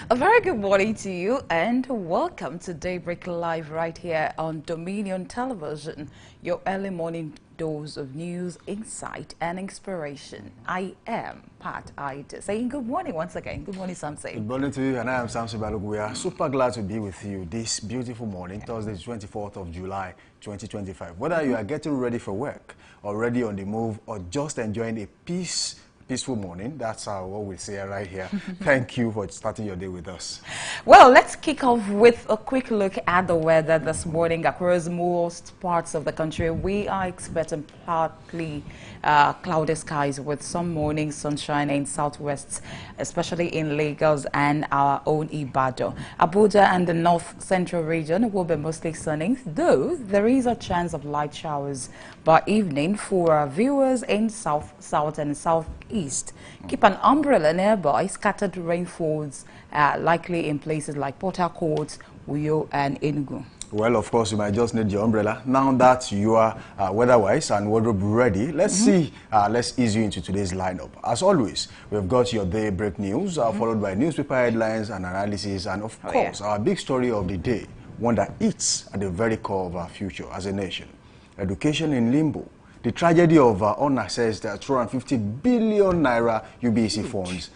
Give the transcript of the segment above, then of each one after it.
A very good morning to you and welcome to Daybreak Live right here on Dominion Television, your early morning dose of news, insight and inspiration. I am Pat Ida saying good morning once again. Good morning, Samson. Good morning to you, and I am Samson Balogu. We are super glad to be with you this beautiful morning, Thursday, 24th of July, 2025. Whether you are getting ready for work, already on the move, or just enjoying a peaceful morning, that's what we say right here. Thank you for starting your day with us. Well, let's kick off with a quick look at the weather this morning across most parts of the country. We are expecting partly cloudy skies with some morning sunshine in southwest, especially in Lagos and our own Ibadan. Abuja and the north central region will be mostly sunny, though there is a chance of light showers by evening for our viewers in south and southeast. Keep an umbrella nearby. Scattered rainfalls likely in places like Port Harcourt, Uyo and Enugu. Well, of course, you might just need your umbrella. Now that you are weather-wise and wardrobe ready, let's ease you into today's lineup. As always, we've got your daybreak news, followed by newspaper headlines and analysis, and of course, our big story of the day, one that eats at the very core of our future as a nation. Education in limbo. The tragedy of unassessed 250 billion naira UBEC funds.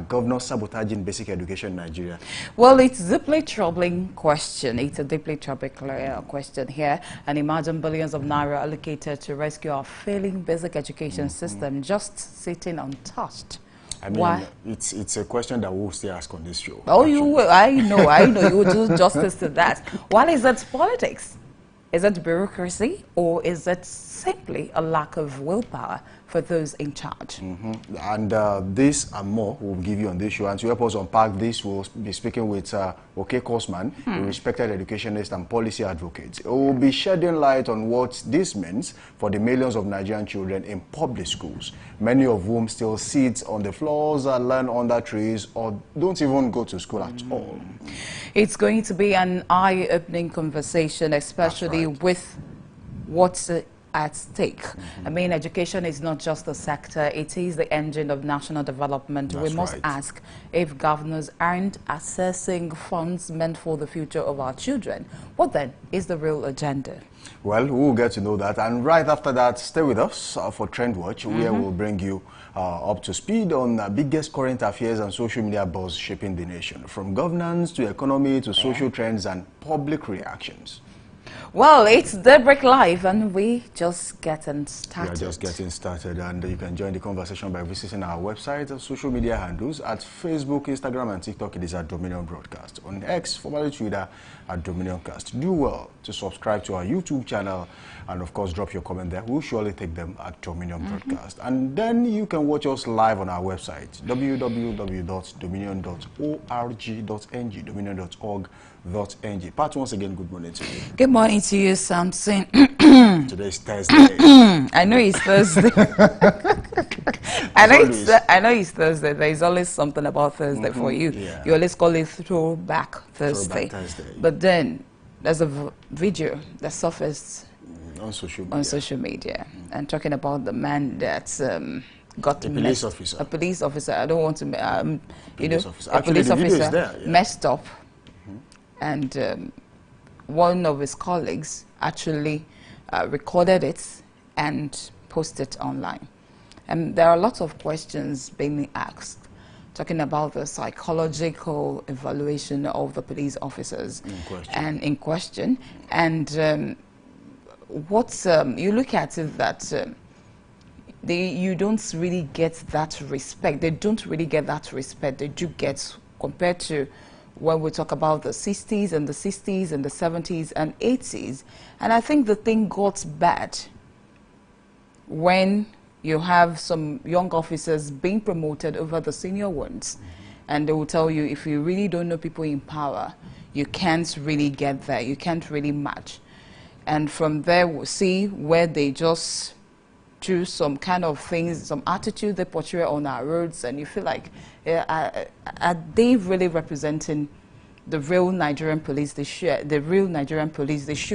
Governor sabotaging basic education in Nigeria. Well, it's a deeply troubling question. It's a deeply troubling question here. And imagine billions of naira allocated to rescue our failing basic education system just sitting untouched. I mean, why? It's a question that we'll still ask on this show. Oh, actually. You will. I know. You will do justice to that. What is that politics? Is it bureaucracy, or is it simply a lack of willpower for those in charge? And this and more we'll give you on this show. And to help us unpack this, we'll be speaking with Oke Kosman, a respected educationist and policy advocate. It will be shedding light on what this means for the millions of Nigerian children in public schools, many of whom still sit on the floors and learn under trees or don't even go to school at all. It's going to be an eye-opening conversation, especially with what's at stake. I mean, education is not just a sector, it is the engine of national development. We must ask if governors aren't assessing funds meant for the future of our children. What then is the real agenda? Well, we'll get to know that. And right after that, stay with us for Trend Watch, where we'll bring you up to speed on the biggest current affairs and social media buzz shaping the nation, from governance to economy to social trends and public reactions. Well, it's Daybreak Live, and we just getting started. We are just getting started, and you can join the conversation by visiting our website, social media handles at Facebook, Instagram, and TikTok. It is at Dominion Broadcast. On X, formerly Twitter, at Dominioncast. Do well to subscribe to our YouTube channel, and of course, drop your comment there. We'll surely take them at Dominion Broadcast. And then you can watch us live on our website, www.dominion.org.ng, dominion.org.ng. Pat, once again, good morning to you. Good morning to you, Samson. Today is Thursday. I know it's Thursday. I know it's Thursday. There is always something about Thursday for you. Yeah. You always call it Throwback Thursday. But then there's a video that surfaced on social media and talking about the man that got a police officer. A police officer. I don't want to, a police officer messed up. And one of his colleagues actually recorded it and posted it online. And there are lots of questions being asked, talking about the psychological evaluation of the police officers in question. And what's you look at it that you don't really get that respect. They don't really get that respect. They do get compared to when we talk about the 60s and the 60s and the 70s and 80s. And I think the thing got bad when you have some young officers being promoted over the senior ones. And they will tell you, if you really don't know people in power, you can't really get there. You can't really match. And from there, we'll see where they just do some kind of things, some attitude they portray on our roads, and you feel like, are they really representing the real Nigerian police? They should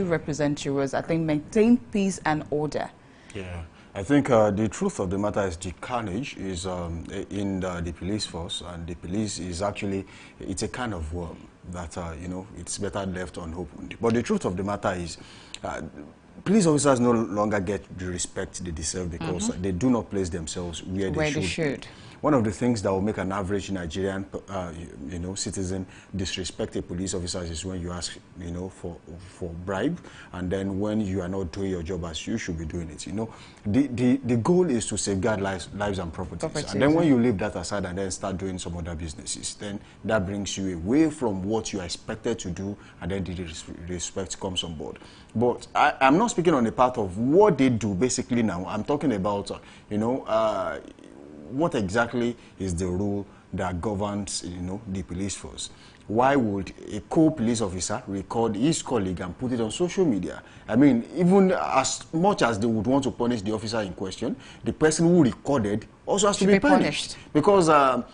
represent you as, I think, maintain peace and order. Yeah. I think the truth of the matter is the carnage is in the police force, and the police is actually, it's a kind of worm that, you know, it's better left unopened. But the truth of the matter is police officers no longer get the respect they deserve because they do not place themselves where they should. One of the things that will make an average Nigerian, you know, citizen disrespect a police officer is when you ask, you know, for bribe, and then when you are not doing your job as you should be doing it. You know, the goal is to safeguard lives and properties. And then when you leave that aside and then start doing some other businesses, then that brings you away from what you are expected to do, and then the respect comes on board. But I'm not speaking on the part of what they do basically now. I'm talking about, you know, what exactly is the rule that governs, you know, the police force? Why would a co-police officer record his colleague and put it on social media? I mean, even as much as they would want to punish the officer in question, the person who recorded also has to be punished. Because the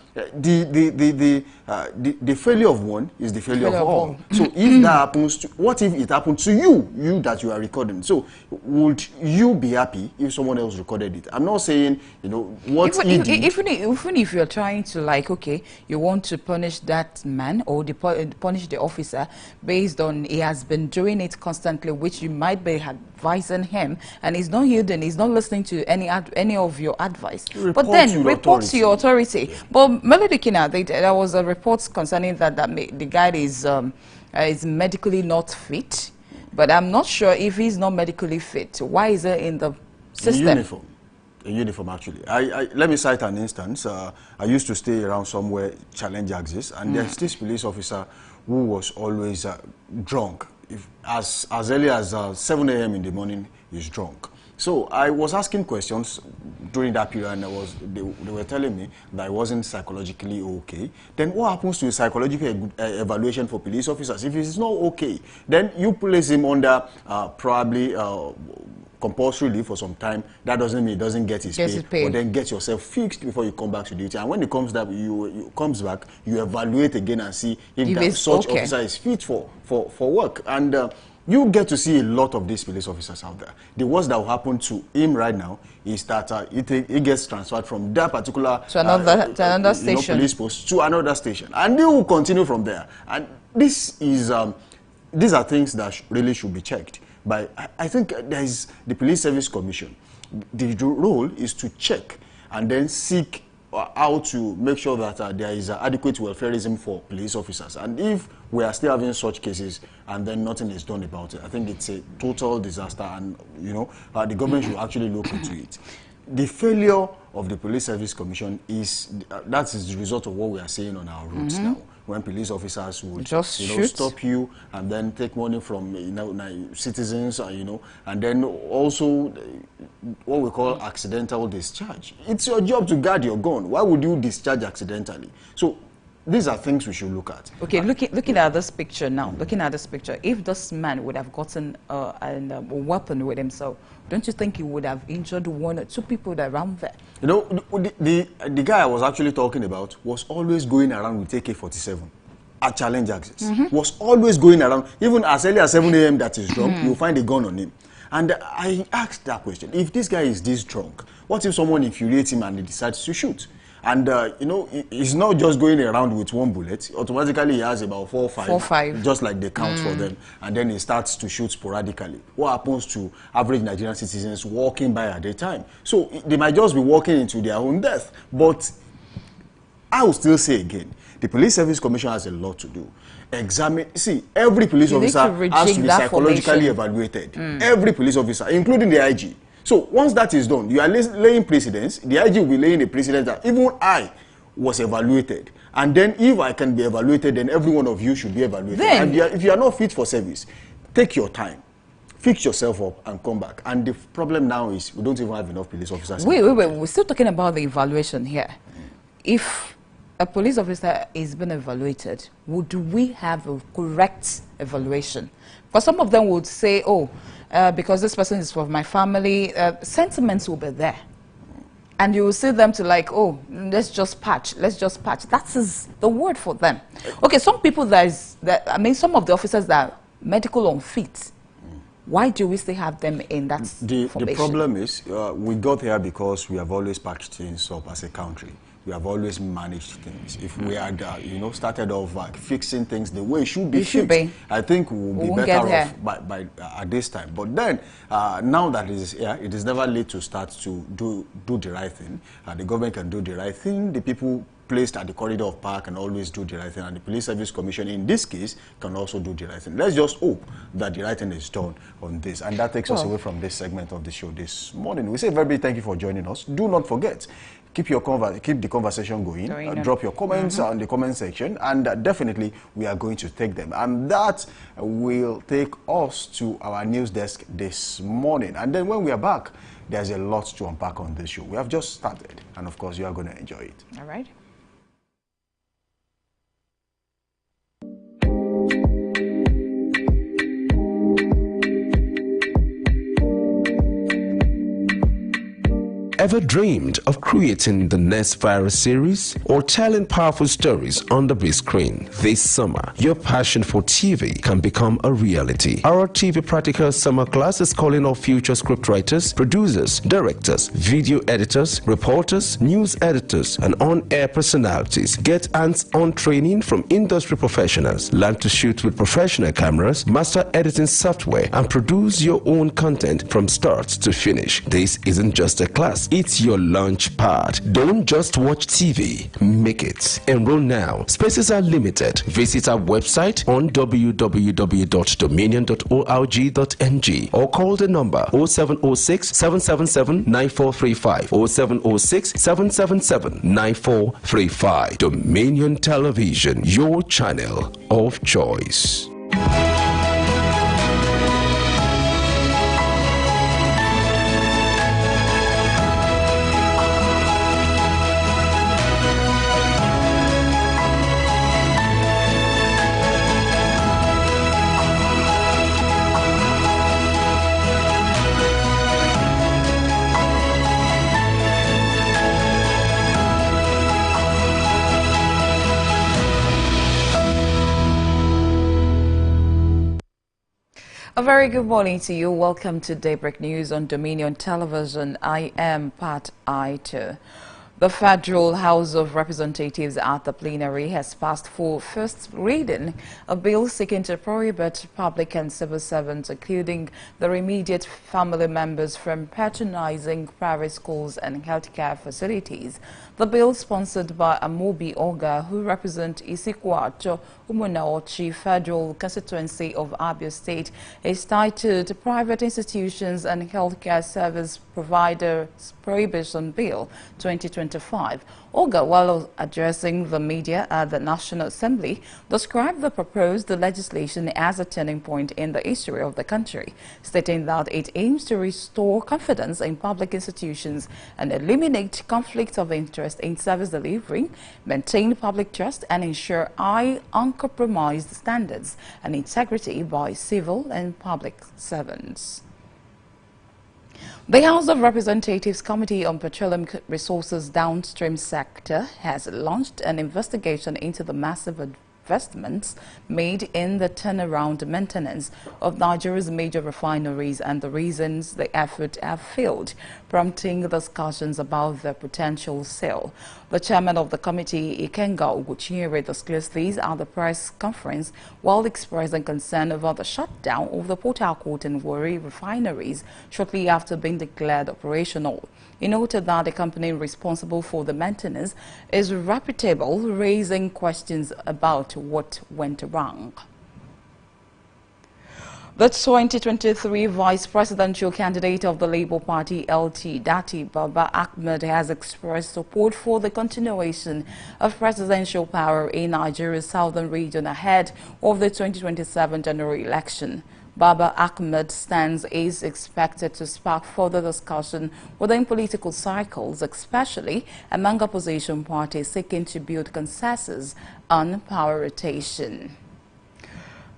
failure of one is the failure of all. So if that happens, what if it happened to you that you are recording? So would you be happy if someone else recorded it? I'm not saying, you know, what even if you're trying to, like, okay, you want to punish that man or punish the officer based on he has been doing it constantly, which you might be advising him, and he's not yielding, he's not listening to any of your advice. But then report to your authority. Yeah. But Melody Kina, there was a report concerning that the guy is medically not fit. But I'm not sure if he's not medically fit. Why is it in the system? In uniform, actually. Let me cite an instance. I used to stay around somewhere Challenge exists, and there's this police officer who was always drunk. As early as 7 a.m. in the morning, he's drunk. So I was asking questions during that period, and they were telling me that I wasn't psychologically okay. Then what happens to a psychological evaluation for police officers? If it's not okay, then you place him under probably compulsory leave for some time. That doesn't mean he doesn't get his pay. But then get yourself fixed before you come back to duty. And when he comes back, you evaluate again and see if such officer is fit for work. And you get to see a lot of these police officers out there. The worst that will happen to him right now is that he gets transferred from that particular to another station, police post to another station, and they will continue from there. And this is these are things that really should be checked. But I think there is the Police Service Commission. The role is to check and then seek how to make sure that there is adequate welfareism for police officers. And if we are still having such cases and then nothing is done about it, I think it's a total disaster, and, you know, the government should actually look into it. The failure of the Police Service Commission is, that is the result of what we are seeing on our roads now. When police officers would just stop you and then take money from citizens, and then also what we call accidental discharge. It's your job to guard your gun. Why would you discharge accidentally? So these are things we should look at. Okay, looking at this picture now, if this man would have gotten a weapon with himself, don't you think he would have injured one or two people around there? You know, the guy I was actually talking about was always going around with AK-47 at Challenge Axis. Was always going around, even as early as 7 a.m. that he's drunk, you'll find a gun on him. And I asked that question, if this guy is this drunk, what if someone infuriates him and he decides to shoot? And, you know, he's not just going around with one bullet. Automatically, he has about 4 or 5, just like they count for them. And then he starts to shoot sporadically. What happens to average Nigerian citizens walking by at a time? So they might just be walking into their own death. But I will still say again, the Police Service Commission has a lot to do. See, every police officer has to be psychologically evaluated. Every police officer, including the IG. So once that is done, you are laying precedents. The IG will be laying a precedent that even I was evaluated. And then if I can be evaluated, then every one of you should be evaluated. And if you are not fit for service, take your time. Fix yourself up and come back. And the problem now is we don't even have enough police officers. Wait. We're still talking about the evaluation here. If a police officer is being evaluated, would we have a correct evaluation? Because some of them would say, oh, because this person is from my family, sentiments will be there. And you will see them to like, oh, let's just patch. That is the word for them. Okay, some people some of the officers that are medical unfit, Why do we still have them in that formation? The problem is we got here because we have always packed things up as a country. We have always managed things. If we had, started off fixing things the way it should be fixed, I think we'll be better off by at this time. But then, now that it is here, it is never late to start to do the right thing. The government can do the right thing. The people placed at the corridor of power can always do the right thing, and the Police Service Commission, in this case, can also do the right thing. Let's just hope that the right thing is done on this. And that takes us away from this segment of the show this morning. We say very big thank you for joining us. Do not forget, keep the conversation going. Drop your comments on the comment section, and definitely we are going to take them. And that will take us to our news desk this morning. And then when we are back, there's a lot to unpack on this show. We have just started, and of course, you are going to enjoy it. All right. Ever dreamed of creating the next viral series or telling powerful stories on the big screen? This summer, your passion for TV can become a reality. Our TV Practical Summer Class is calling all future scriptwriters, producers, directors, video editors, reporters, news editors, and on-air personalities. Get hands-on training from industry professionals. Learn to shoot with professional cameras, master editing software, and produce your own content from start to finish. This isn't just a class. It's your launch pad. Don't just watch TV, make it. Enroll now. Spaces are limited. Visit our website on www.dominion.org.ng or call the number 0706 777 9435 0706 777 9435. Dominion Television, your channel of choice. A very good morning to you. Welcome to Daybreak News on Dominion Television. I am Pat Aito. The Federal House of Representatives at the plenary has passed for first reading a bill seeking to prohibit public and civil servants, including their immediate family members, from patronizing private schools and healthcare facilities. The bill, sponsored by Amobi Oga, who represent Isikwacho Umunaochi Federal Constituency of Abia State, is titled Private Institutions and Healthcare Service Providers Prohibition Bill 2025. Oga, while addressing the media at the National Assembly, described the proposed legislation as a turning point in the history of the country, stating that it aims to restore confidence in public institutions and eliminate conflicts of interest in service delivery, maintain public trust, and ensure high, uncompromised standards and integrity by civil and public servants. The House of Representatives Committee on Petroleum Resources Downstream Sector has launched an investigation into the massive investments made in the turnaround maintenance of Nigeria's major refineries and the reasons the effort have failed, prompting discussions about the potential sale. The chairman of the committee, Ikenga Uguchiere, disclosed these at the press conference while expressing concern over the shutdown of the Port Harcourt and Warri refineries shortly after being declared operational. He noted that the company responsible for the maintenance is reputable, raising questions about what went wrong. The 2023 vice presidential candidate of the Labour Party, LT Dati Baba Ahmed, has expressed support for the continuation of presidential power in Nigeria's southern region ahead of the 2027 general election. Baba Ahmed's stance is expected to spark further discussion within political circles, especially among opposition parties seeking to build consensus on power rotation.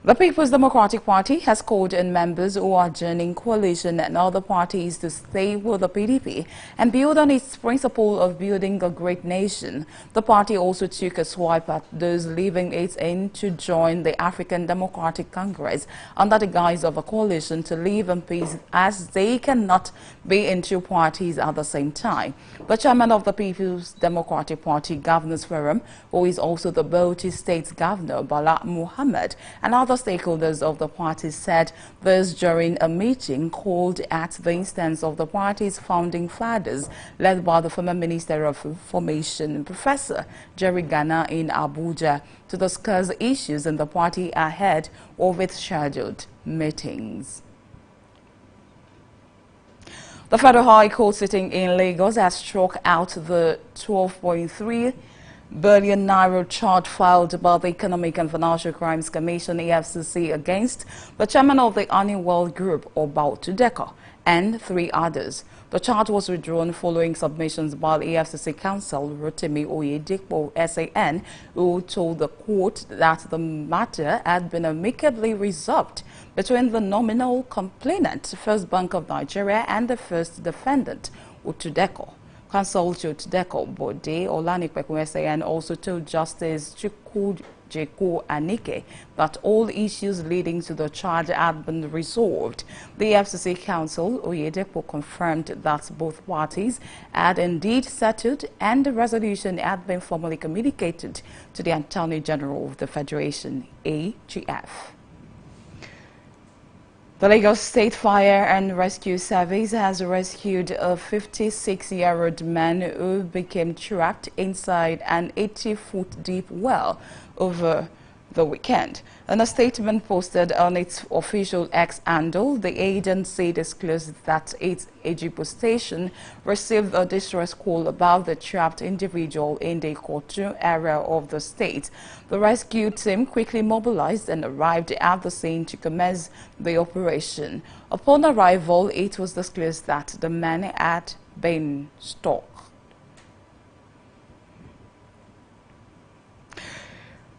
The People's Democratic Party has called on members who are joining coalition and other parties to stay with the PDP and build on its principle of building a great nation. The party also took a swipe at those leaving its aim to join the African Democratic Congress under the guise of a coalition to live in peace, as they cannot be in two parties at the same time. The chairman of the People's Democratic Party Governors Forum, who is also the Bauchi State's Governor, Bala Muhammad, and other stakeholders of the party said this during a meeting called at the instance of the party's founding fathers, led by the former Minister of Information, Professor Jerry Gana, in Abuja, to discuss issues in the party ahead of its scheduled meetings. The Federal High Court sitting in Lagos has struck out the 12.3 billion naira charge filed by the Economic and Financial Crimes Commission (EFCC) against the chairman of the Honeywell Group, Obao Tudeko, and 3 others. The charge was withdrawn following submissions by EFCC counsel Rotimi Oyedepo SAN, who told the court that the matter had been amicably resolved between the nominal complainant, First Bank of Nigeria, and the first defendant, Tudeko. Counsel Tudeko Bode Olanipeku SAN also told Justice Chukwujeko Anike that all issues leading to the charge had been resolved. The FCC counsel Oyedepo confirmed that both parties had indeed settled and the resolution had been formally communicated to the Attorney General of the Federation, AGF. The Lagos State Fire and Rescue Service has rescued a 56-year-old man who became trapped inside an 80-foot deep well over the weekend. In a statement posted on its official X handle, the agency disclosed that its Ejibo station received a distress call about the trapped individual in the Kotu area of the state. The rescue team quickly mobilized and arrived at the scene to commence the operation. Upon arrival, it was disclosed that the man had been stalked.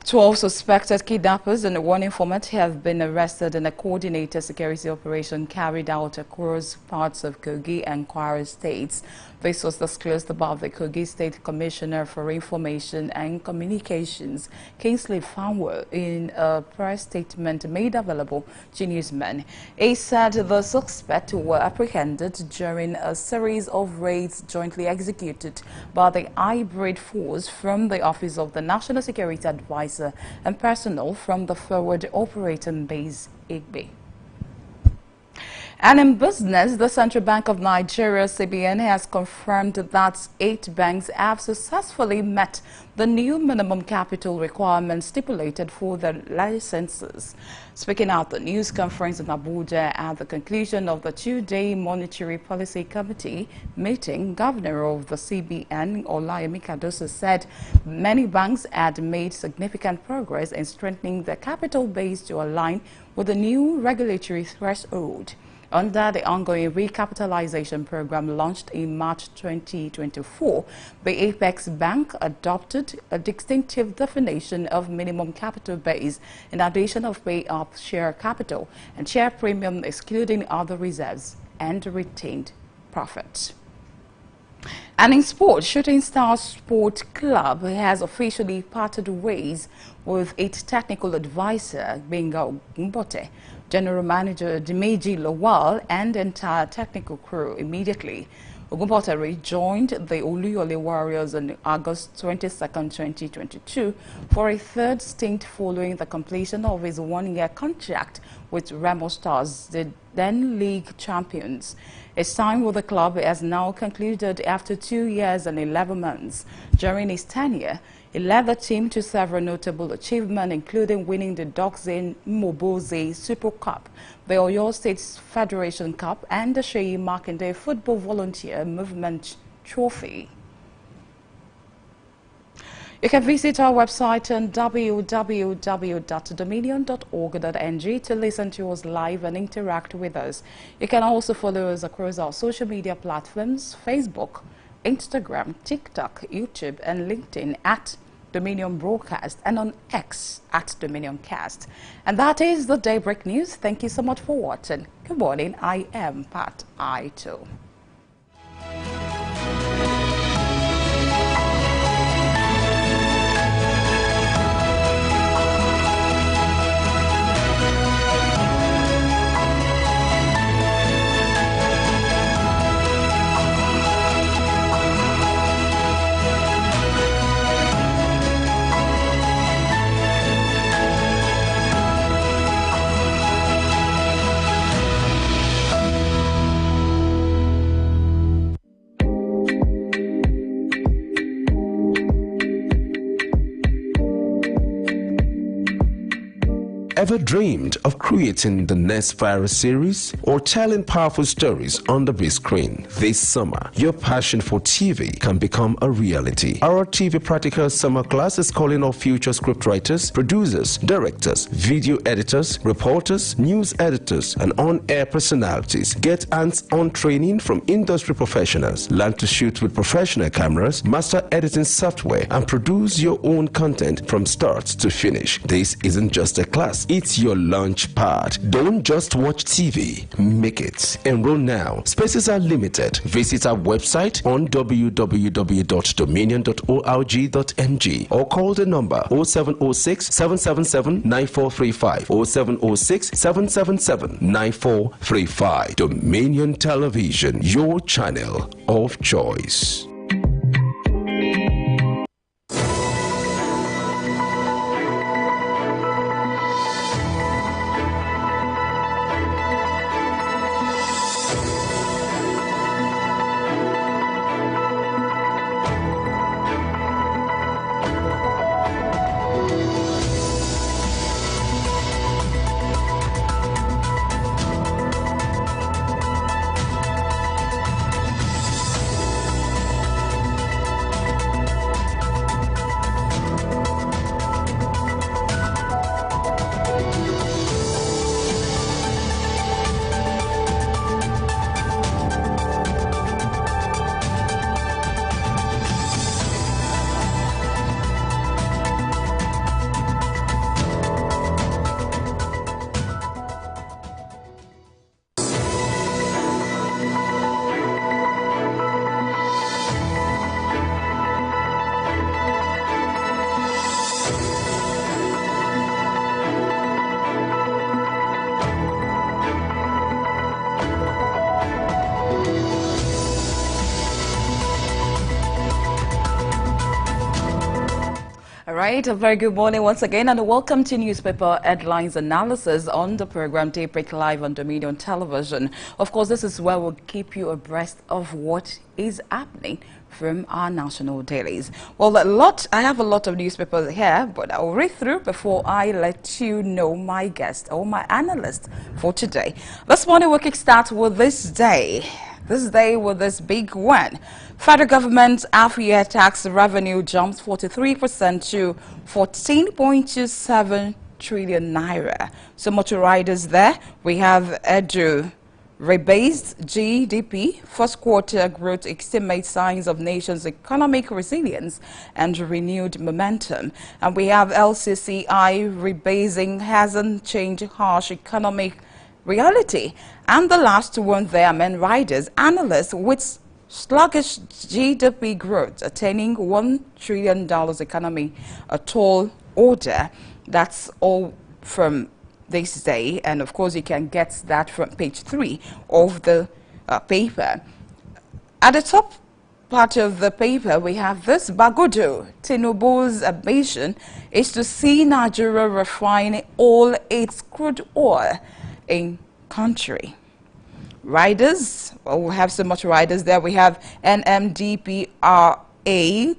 12 suspected kidnappers and 1 informant have been arrested in a coordinated security operation carried out across parts of Kogi and Kwara states. This was disclosed about the Kogi State Commissioner for Information and Communications, Kingsley Fanwell, in a press statement made available to newsmen. He said the suspects were apprehended during a series of raids jointly executed by the hybrid force from the Office of the National Security Advisor and personnel from the Forward Operating Base, Igbe. And in business, the Central Bank of Nigeria, CBN, has confirmed that 8 banks have successfully met the new minimum capital requirements stipulated for their licenses. Speaking at the news conference in Abuja at the conclusion of the 2-day Monetary Policy Committee meeting, Governor of the CBN, Olayemi Kadoso, said many banks had made significant progress in strengthening their capital base to align with the new regulatory threshold. Under the ongoing recapitalization program launched in March 2024, the Apex Bank adopted a distinctive definition of minimum capital base in addition of pay-up share capital and share premium excluding other reserves and retained profits. And in sport, Shooting Star Sport Club has officially parted ways with its technical advisor, Benga Ogumbote, General Manager Dimeji Lawal, and entire technical crew immediately. Ogumbote rejoined the Oluyole Warriors on August 22nd, 2022 for a 3rd stint following the completion of his 1-year contract with Remo Stars, the then league champions. His time with the club has now concluded after 2 years and 11 months. During his tenure, he led the team to several notable achievements, including winning the Doxin Moboze Super Cup, the Oyo State Federation Cup, and the Sheyi Makinde Football Volunteer Movement Trophy. You can visit our website on www.dominion.org.ng to listen to us live and interact with us. You can also follow us across our social media platforms, Facebook, Instagram, TikTok, YouTube, and LinkedIn at Dominion Broadcast and on X at DominionCast. And that is the Daybreak News. Thank you so much for watching. Good morning. I am Pat Ito. Ever dreamed of creating the next virus series or telling powerful stories on the big screen? This summer, your passion for TV can become a reality. Our TV Practical Summer Class is calling all future scriptwriters, producers, directors, video editors, reporters, news editors, and on-air personalities. Get hands-on training from industry professionals. Learn to shoot with professional cameras, master editing software, and produce your own content from start to finish. This isn't just a class. It's your launch pad. Don't just watch TV, make it. Enroll now. Spaces are limited. Visit our website on www.dominion.org.ng or call the number 0706 777 9435 0706 777 9435. Dominion Television, your channel of choice. A very good morning once again, and welcome to newspaper headlines analysis on the program Daybreak Live on Dominion Television. Of course, this is where we'll keep you abreast of what is happening from our national dailies. Well, I have a lot of newspapers here, but I'll read through before I let you know my guest or my analyst for today. This morning we'll kickstart with this day with this big one. Federal government half-year tax revenue jumps 43% to 14.27 trillion naira. So much riders there. We have Edu rebased GDP, first quarter growth estimates signs of nation's economic resilience and renewed momentum. And we have LCCI rebasing hasn't changed harsh economic reality. And the last one there, men riders, analysts with sluggish GDP growth attaining $1 trillion economy, a tall order. That's all from this day, and of course you can get that from page 3 of the paper. At the top part of the paper we have this: Bagudu, Tinubu's ambition is to see Nigeria refine all its crude oil in country. Riders, well, we have so much riders there. We have NMDPRA,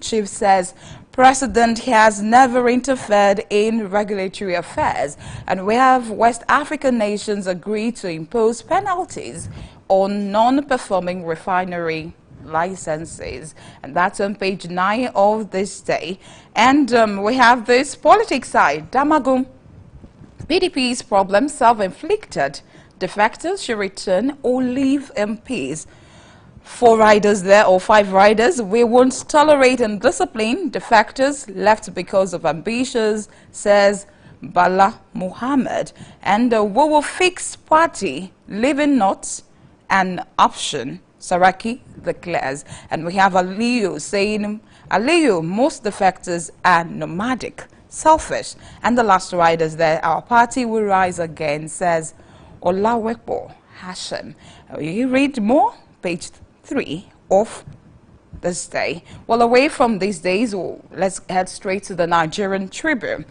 chief says president has never interfered in regulatory affairs. And we have West African nations agree to impose penalties on non-performing refinery licenses. And that's on page 9 of this day. And we have this politics side. Damagum, PDP's problem self-inflicted. Defectors should return or leave in peace. 4 riders there, or 5 riders. We won't tolerate and discipline defectors left because of ambitions, says Bala Muhammad. And we will fix party, living not an option, Saraki declares. And we have Aliyu saying, Aliyu, most defectors are nomadic, selfish. And the last riders there, our party will rise again, says Olawepo Hashem. You read more, page 3 of this day. Well, away from these days, let's head straight to the Nigerian Tribune.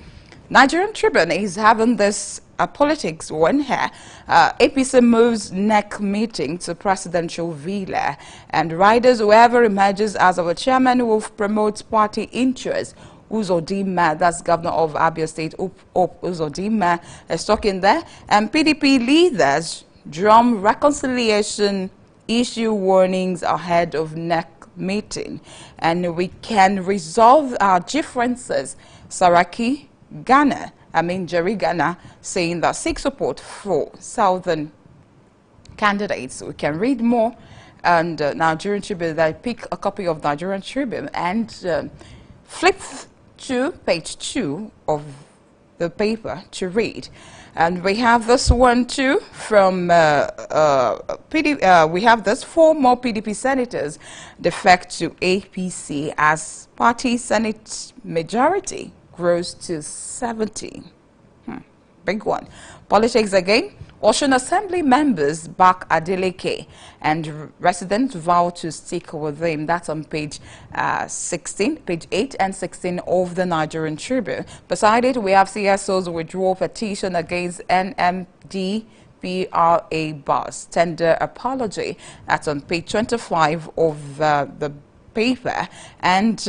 Nigerian Tribune is having this politics one here. APC moves NEC meeting to presidential villa, and riders, whoever emerges as our chairman, will promote party interests. Uzodinma, that's governor of Abia State, Uzodinma, is talking there. And PDP leaders drum reconciliation, issue warnings ahead of NEC meeting. And we can resolve our differences. Saraki Ghana, Jerry Ghana, saying that seek support for southern candidates. We can read more. And Nigerian Tribune, I pick a copy of Nigerian Tribune and flip to page 2 of the paper to read. And we have this one too from we have this 4 more PDP senators defect to APC as party Senate majority grows to 70. Big one. Politics again. Ocean Assembly members back Adeleke, and residents vow to stick with him. That's on page 16, page 8 and 16 of the Nigerian Tribune. Beside it, we have CSO's withdrawal petition against NMDPRA bus tender apology. That's on page 25 of the paper. And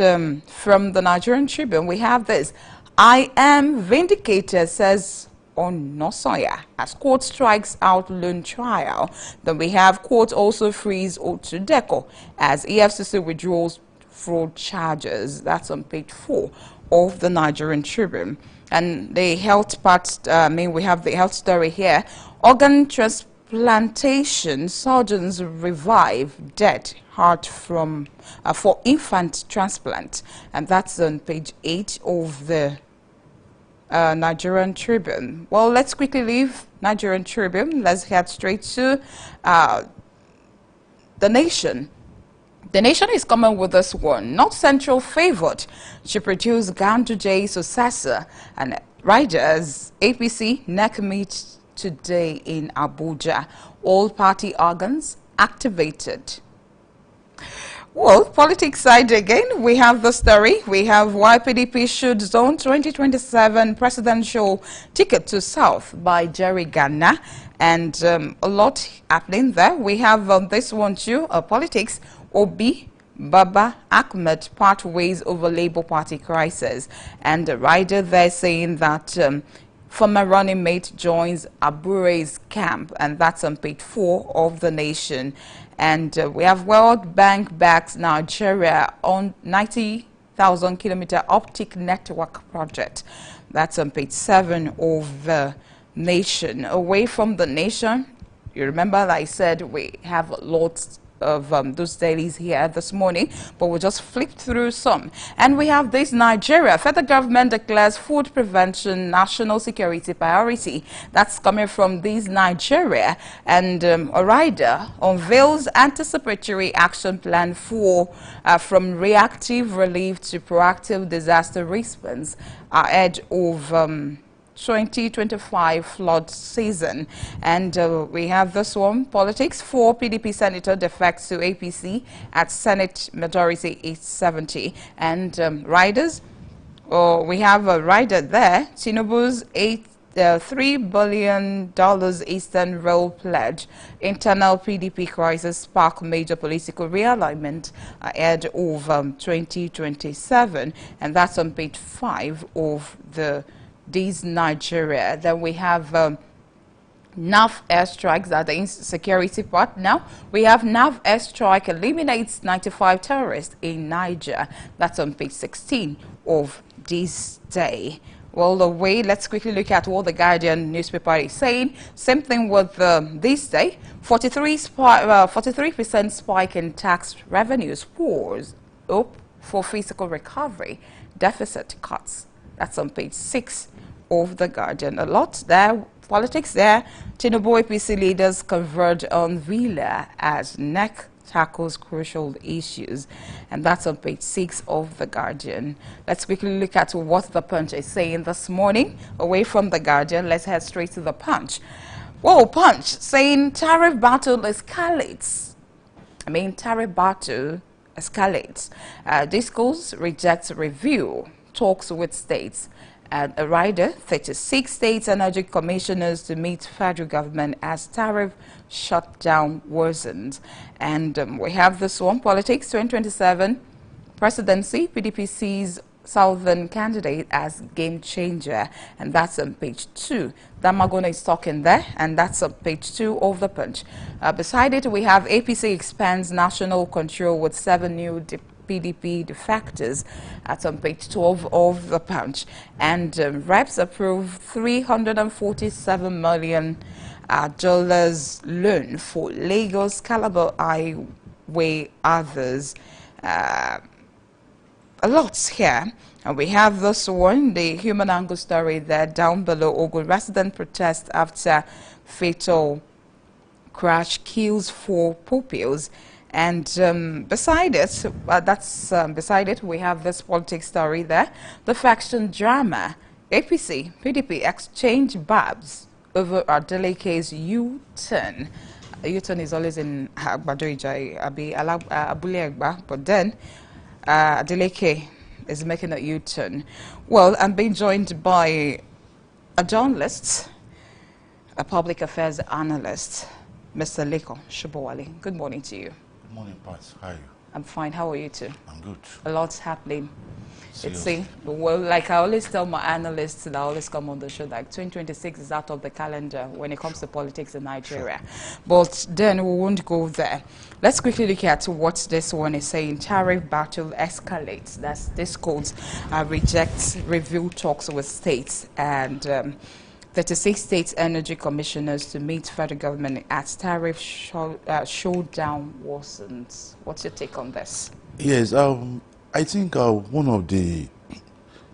from the Nigerian Tribune, we have this. I am vindicated, says Onosoya, as court strikes out loan trial. Then we have court also frees Otudeco as EFCC withdraws fraud charges. That's on page 4 of the Nigerian Tribune. And the health part, we have the health story here. Organ transplantation, surgeons revive dead heart from for infant transplant. And that's on page 8 of the Nigerian Tribune. Well, let's quickly leave Nigerian Tribune. Let's head straight to The Nation. The Nation is coming with this one. North Central favored to produce Ganduje successor, and riders APC NEC meet today in Abuja. All party organs activated. Well, politics side again, we have the story. We have why PDP should zone 2027 presidential ticket to South by Jerry Ghana. And a lot happening there. We have this one too, politics. Obi Baba Ahmed part ways over Labour Party crisis. And the rider there saying that former running mate joins Abure's camp. And that's on page 4 of The Nation. And we have World Bank backs Nigeria on 90,000 kilometer optic network project. That's on page 7 of The Nation. Away from The Nation, you remember I said we have lots of those dailies here this morning, but we'll just flip through some. And we have this: Nigeria, federal government declares food prevention national security priority. That's coming from this Nigeria. And a rider unveils anticipatory action plan for from reactive relief to proactive disaster response ahead of 2025 flood season. And we have this one: politics. 4 PDP senator defects to APC at Senate majority 870. And riders, we have a rider there. Tinubu's $3 billion Eastern Rail pledge. Internal PDP crisis spark major political realignment ahead of 2027. And that's on page 5 of this Nigeria. Then we have NAV airstrikes at the insecurity part. Now we have NAV airstrike eliminates 95 terrorists in Niger. That's on page 16 of this day. Well, the way, let's quickly look at what the Guardian newspaper is saying. Same thing with this day. 43% spike in tax revenues pours up for fiscal recovery, deficit cuts. That's on page 6 of the Guardian. A lot there, politics there. Tinubu APC leaders converge on Villa as NEC tackles crucial issues, and that's on page 6 of the Guardian. Let's quickly look at what the Punch is saying this morning. Away from the Guardian, let's head straight to the Punch. Whoa, Punch saying tariff battle escalates. Tariff battle escalates. Discos rejects review, talks with states. And a rider, 36 states energy commissioners to meet federal government as tariff shutdown worsens. And we have this one, politics 2027 presidency, PDP sees Southern candidate as game changer, and that's on page 2. Damagona is talking there, and that's on page 2 of the Punch. Beside it, we have APC expands national control with 7 new PDP defectors. That's on page 12 of the Punch. And reps approve $347 million loan for Lagos Calabar Highway. Others. A lot here. And we have this one, the human angle story there down below. Ogun resident protest after fatal crash kills 4 pupils. And beside it, beside it, we have this politics story there. The faction drama. APC, PDP exchange barbs over Adeleke's U-turn. U-turn is always in Agbadoija, Abule Egba, but then Adeleke is making a U-turn. Well, I'm being joined by a journalist, a public affairs analyst, Mr. Leko Shubowale. Good morning to you. Good morning, Pat. How are you? I'm fine. How are you too? I'm good. A lot's happening. Seriously? Well, like I always tell my analysts that I always come on the show, like 2026 is out of the calendar when it comes to politics in Nigeria. Sure. But then we won't go there. Let's quickly look at what this one is saying. Tariff battle escalates. That's this quote rejects review talks with states, and 36 states energy commissioners to meet federal government as tariff showdown worsens. What's your take on this? Yes, I think one of the,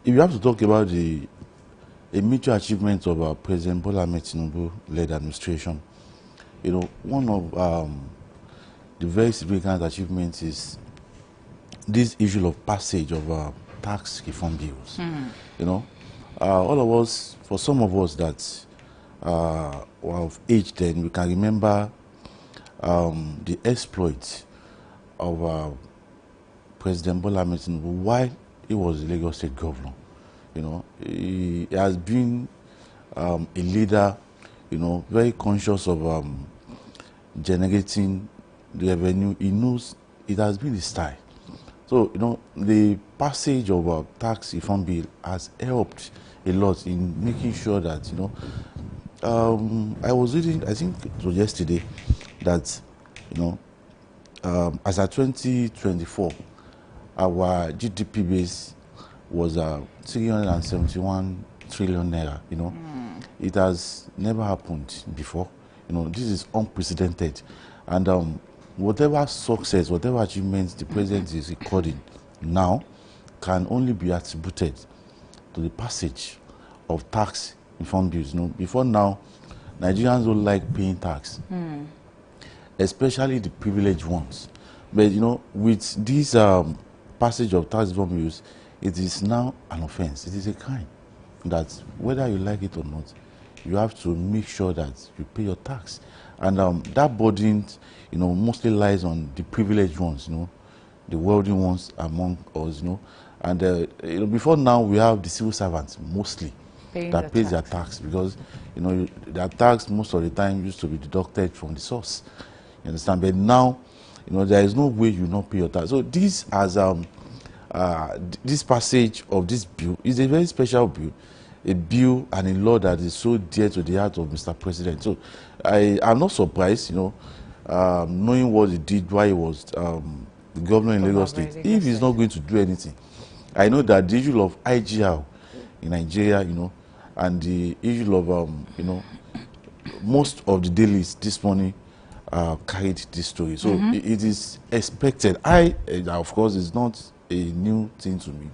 if you have to talk about a major achievement of President Bola Ahmed Tinubu-led administration, you know, one of the very significant achievements is this issue of passage of tax reform bills. You know, all of us, for some of us that were of age then, we can remember the exploits of President Bola Ahmed Tinubu while he was the Lagos State governor. You know, he has been a leader, you know, very conscious of generating the revenue. He knows it has been his style. So, you know, the passage of a tax reform bill has helped a lot in making sure that, you know, I was reading, I think it was yesterday, that, you know, as at 2024, our GDP base was 371 trillion naira, you know. It has never happened before. You know, this is unprecedented. And whatever success, whatever achievements the president is recording now can only be attributed to the passage of tax reform bills. You know, before now, Nigerians don't like paying tax, especially the privileged ones. But, you know, with this passage of tax reform bills, it is now an offense. It is a crime that whether you like it or not, you have to make sure that you pay your tax. And that burden, you know, mostly lies on the privileged ones, you know, the wealthy ones among us, you know. And you know, before now, we have the civil servants mostly that pays their tax, because, you know, their tax most of the time used to be deducted from the source. You understand? But now, you know, there is no way you not pay your tax. So this has this passage of this bill is a very special bill, a bill and a law that is so dear to the heart of Mr. President. So I'm not surprised, you know, knowing what he did while he was the governor in Lagos State. If he's not going to do anything, I know that the issue of IGR in Nigeria, and the issue of, most of the dailies this morning carried this story. So it is expected. Of course, it's not a new thing to me.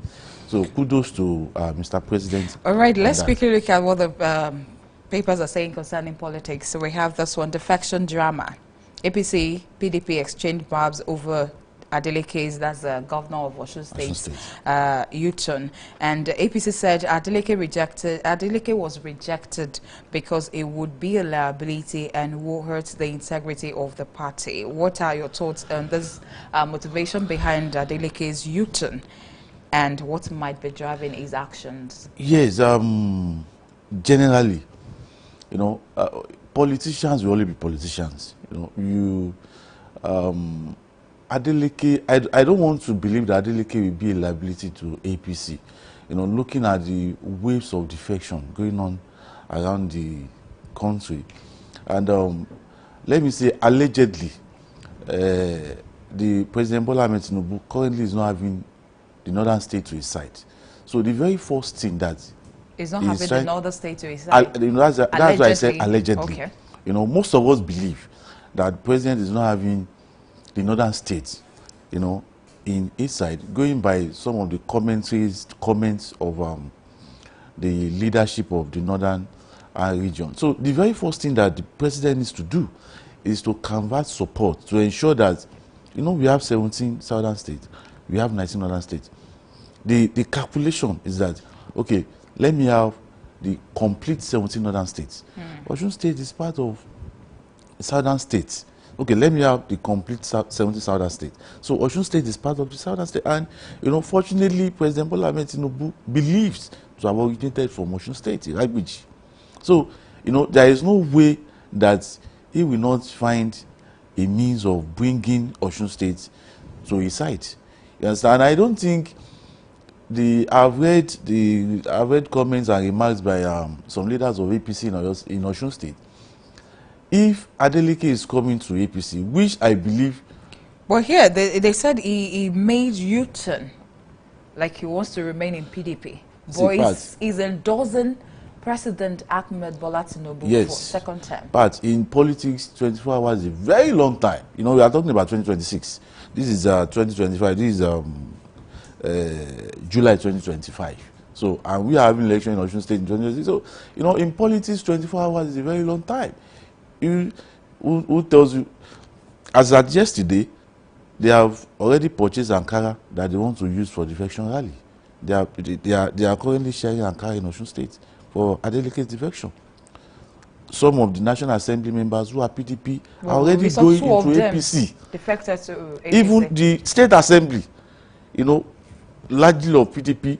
So kudos to Mr. President. All right, let's quickly look at what the papers are saying concerning politics. So we have this one, defection drama. APC, PDP exchanged barbs over Adeleke's, that's the governor of Osun State, U-turn. And APC said Adeleke was rejected because it would be a liability and will hurt the integrity of the party. What are your thoughts on this motivation behind Adeleke's U-turn and what might be driving his actions? Yes, generally, politicians will only be politicians. Adeleke, I don't want to believe that Adeleke will be a liability to APC. Looking at the waves of defection going on around the country. And let me say, allegedly, the President Bola Ahmed Tinubu currently is not having the northern state to his side. So the very first thing that is not having the northern state to his side. That's why I said allegedly. Okay. Most of us believe that the president is not having the northern states, in his side, going by some of the comments of the leadership of the northern region. So the very first thing that the president needs to do is to convert support to ensure that, we have 17 southern states, we have 19 northern states. The calculation is that, okay, let me have the complete 17 northern states. Osun State is part of southern states. Okay, let me have the complete 70 southern states. So Osun State is part of the southern state. And, fortunately, President Bola Ahmed Tinubu believes to have originated from Osun State, Igbiji. So, there is no way that he will not find a means of bringing Osun State to his side. You understand? And I don't think I've read comments and remarks by some leaders of APC in Osun State. If Adeleke is coming to APC, which I believe... Well, here, they said he made U-turn, like he wants to remain in PDP. But he's endorsing President Ahmed Bola Tinubu for second term. But in politics, 24 hours is a very long time. We are talking about 2026. This is 2025. This is July 2025. So, and we are having election in Osun State in 2026. So, in politics, 24 hours is a very long time. Who tells you, as at yesterday, they have already purchased Ankara that they want to use for defection rally. They are currently sharing Ankara in Osun State for Adeleke's defection. Some of the National Assembly members who are PDP are already going into APC. Defected to APC. Even the State Assembly, largely of PDP.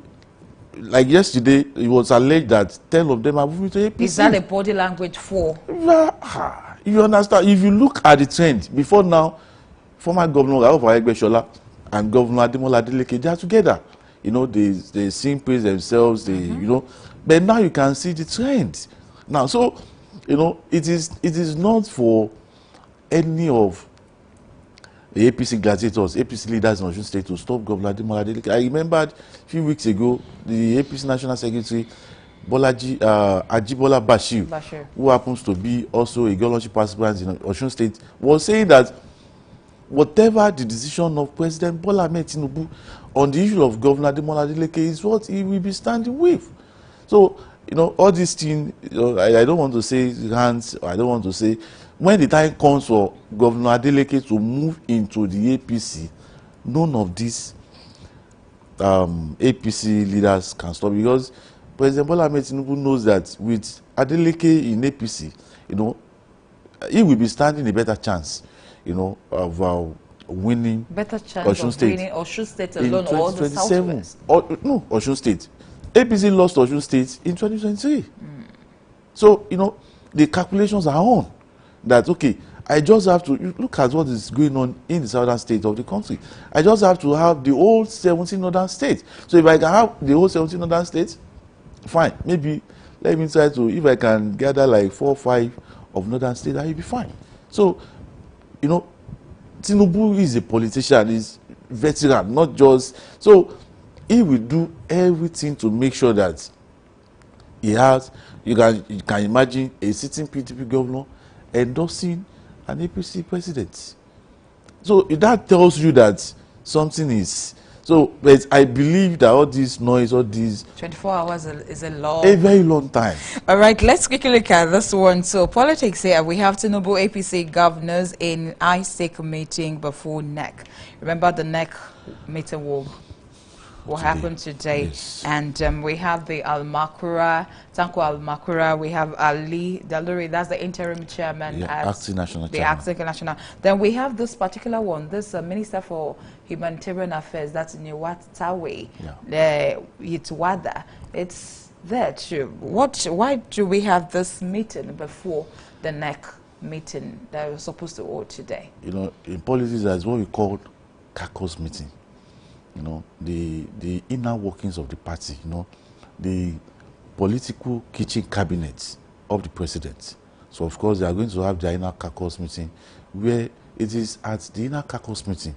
Like yesterday, it was alleged that 10 of them are moving to APC. Is that a body language for? You understand? If you look at the trend, before now, former Governor Rauf Aregbesola and Governor Ademola Adeleke, they are together. They sing praise themselves, but now you can see the trend. Now, so, it is not for any of the APC gladiators, APC leaders in Osun State to stop Governor Ademola Adeleke. I remembered a few weeks ago, the APC National Secretary, Ajibola Bashir, who happens to be also a governorship aspirant in Osun State, was saying that whatever the decision of President Bola Ahmed Tinubu on the issue of Governor Ademola Adeleke is what he will be standing with. So, all these things, I don't want to say hands, I don't want to say, when the time comes for Governor Adeleke to move into the APC, none of these APC leaders can stop, because President Bola Ahmed Tinubu knows that with Adeleke in APC, he will be standing a better chance, of winning Osun State. Winning Osun State alone in or the Southwest. No, Osun State. APC lost Osun State in 2023. So, the calculations are on. That, okay, I just have to look at what is going on in the southern state of the country. I just have to have the whole 17 northern states. So if I can have the whole 17 northern states, fine. Maybe let me try to, if I can gather like 4 or 5 of northern states, I will be fine. So, Tinubu is a politician, he's veteran, not just. So he will do everything to make sure that he has, you can imagine a sitting PDP governor endorsing an APC president. So that tells you that something is. So, but I believe that all this noise, all these 24 hours is a very long time. All right, let's quickly look at this one. So, politics here. We have Tinubu APC governors in ISEC meeting before NEC. Remember the NEC meeting will happen today. Yes. And we have the Al-Makura, Tanko Al-Makura. We have Ali Daluri, that's the interim chairman. Yeah, acting national the chairman. acting national. Then we have this particular one, this Minister for Humanitarian Affairs, that's Niwat Tawe, Yitwada. It's there too. Why do we have this meeting before the NEC meeting that we're supposed to hold today? You know, in politics, that's what we call caucus meeting. You know, the inner workings of the party, you know, the political kitchen cabinet of the president. So, of course, they are going to have their inner caucus meeting, where it is at the inner caucus meeting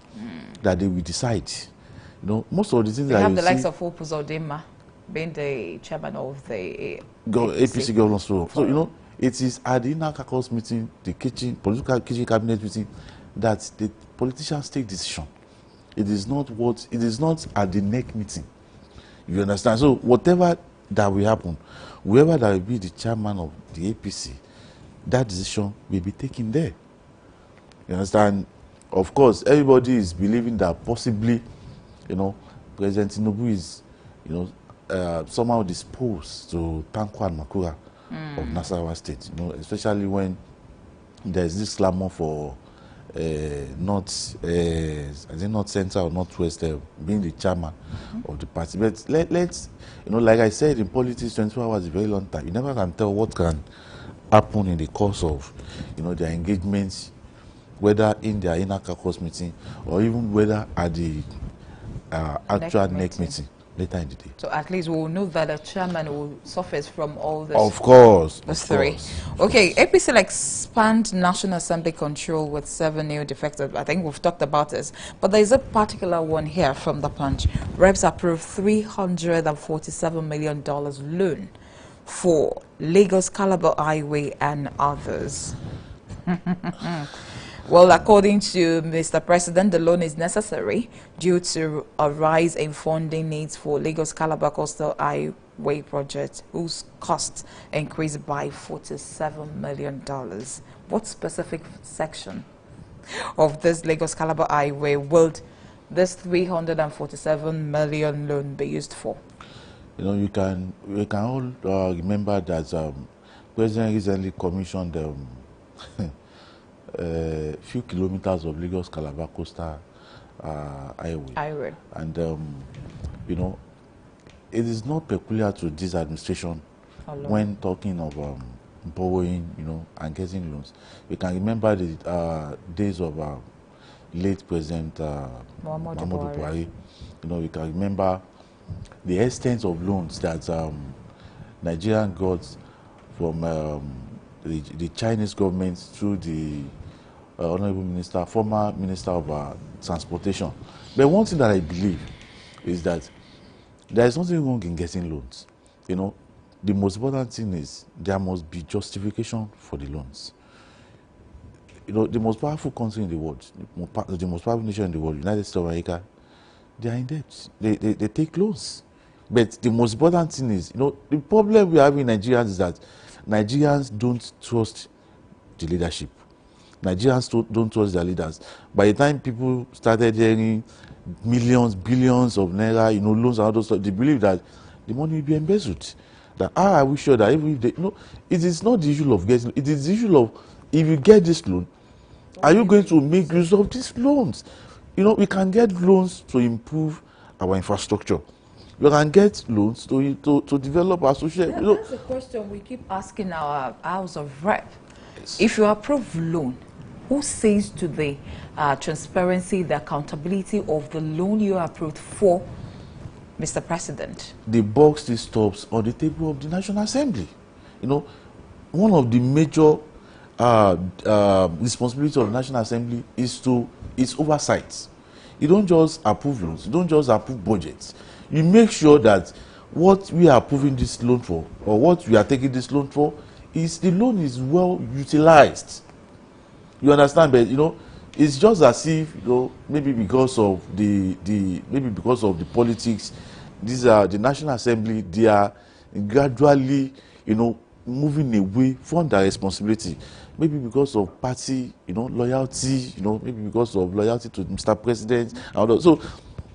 that they will decide. You know, most of the things they that have you the see, likes of Hope Uzodinma being the chairman of the APC governors. So, you know, it is at the inner caucus meeting, the political kitchen cabinet meeting, that the politicians take decision. It is not at the NEC meeting. You understand? So whatever that will happen, whoever that will be the chairman of the APC, that decision will be taken there. You understand? Of course, everybody is believing that possibly, you know, President Tinubu is, you know, somehow disposed to Tanko Al-Makura of Nasarawa State. You know, especially when there is this clamor for not central or northwest being the chairman of the party. But let's, you know, like I said, in politics, 24 hours is a very long time. You never can tell what can happen in the course of, you know, their engagements, whether in their inner caucus meeting or even whether at the actual NEC meeting later in the day. So at least we'll know that the chairman will surface from all this. Of course. The three. Okay, APC will expand National Assembly control with 7 new defectors. I think we've talked about this. But there is a particular one here from the Punch. Reps approved $347 million loan for Lagos Calabar Highway and others. Well, according to Mr. President, the loan is necessary due to a rise in funding needs for Lagos Calabar Coastal Highway project, whose cost increased by $47 million. What specific section of this Lagos Calabar Highway will this $347 million loan be used for? You know, we can all remember that President recently commissioned few kilometers of Lagos Calabar Coastal Highway. And you know, it is not peculiar to this administration when talking of borrowing, you know, and getting loans. We can remember the days of late President Muhammadu Buhari. You know, we can remember the extent of loans that Nigeria got from the Chinese government through the Honorable Minister, former Minister of Transportation. But one thing that I believe is that there is nothing wrong in getting loans. You know, the most important thing is there must be justification for the loans. You know, the most powerful country in the world, the most powerful nation in the world, United States of America, they are in debt. They take loans. But the most important thing is, you know, the problem we have in Nigerians is that Nigerians don't trust the leadership. Nigerians don't trust their leaders. By the time people started hearing millions, billions of naira, you know, loans and all those stuff, they believe that the money will be embezzled. That are we sure that even if they, you know, it is not the issue of getting, it is the issue of if you get this loan, are you going to make use of these loans? You know, we can get loans to improve our infrastructure. We can get loans to develop our social. Yeah, you know, that's the question we keep asking our House of Rep. Yes. If you approve loan, who says to the transparency, the accountability of the loan you approved for, Mr. President? The buck still stops on the table of the National Assembly. You know, one of the major responsibilities of the National Assembly is oversight. You don't just approve loans, you don't just approve budgets. You make sure that what we are approving this loan for, or what we are taking this loan for, is the loan is well utilized. You understand? But you know, it's just as if, you know, maybe because of the politics, these are the National Assembly, they are gradually, you know, moving away from their responsibility. Maybe because of party, you know, loyalty, you know, maybe because of loyalty to Mr. President and all that. So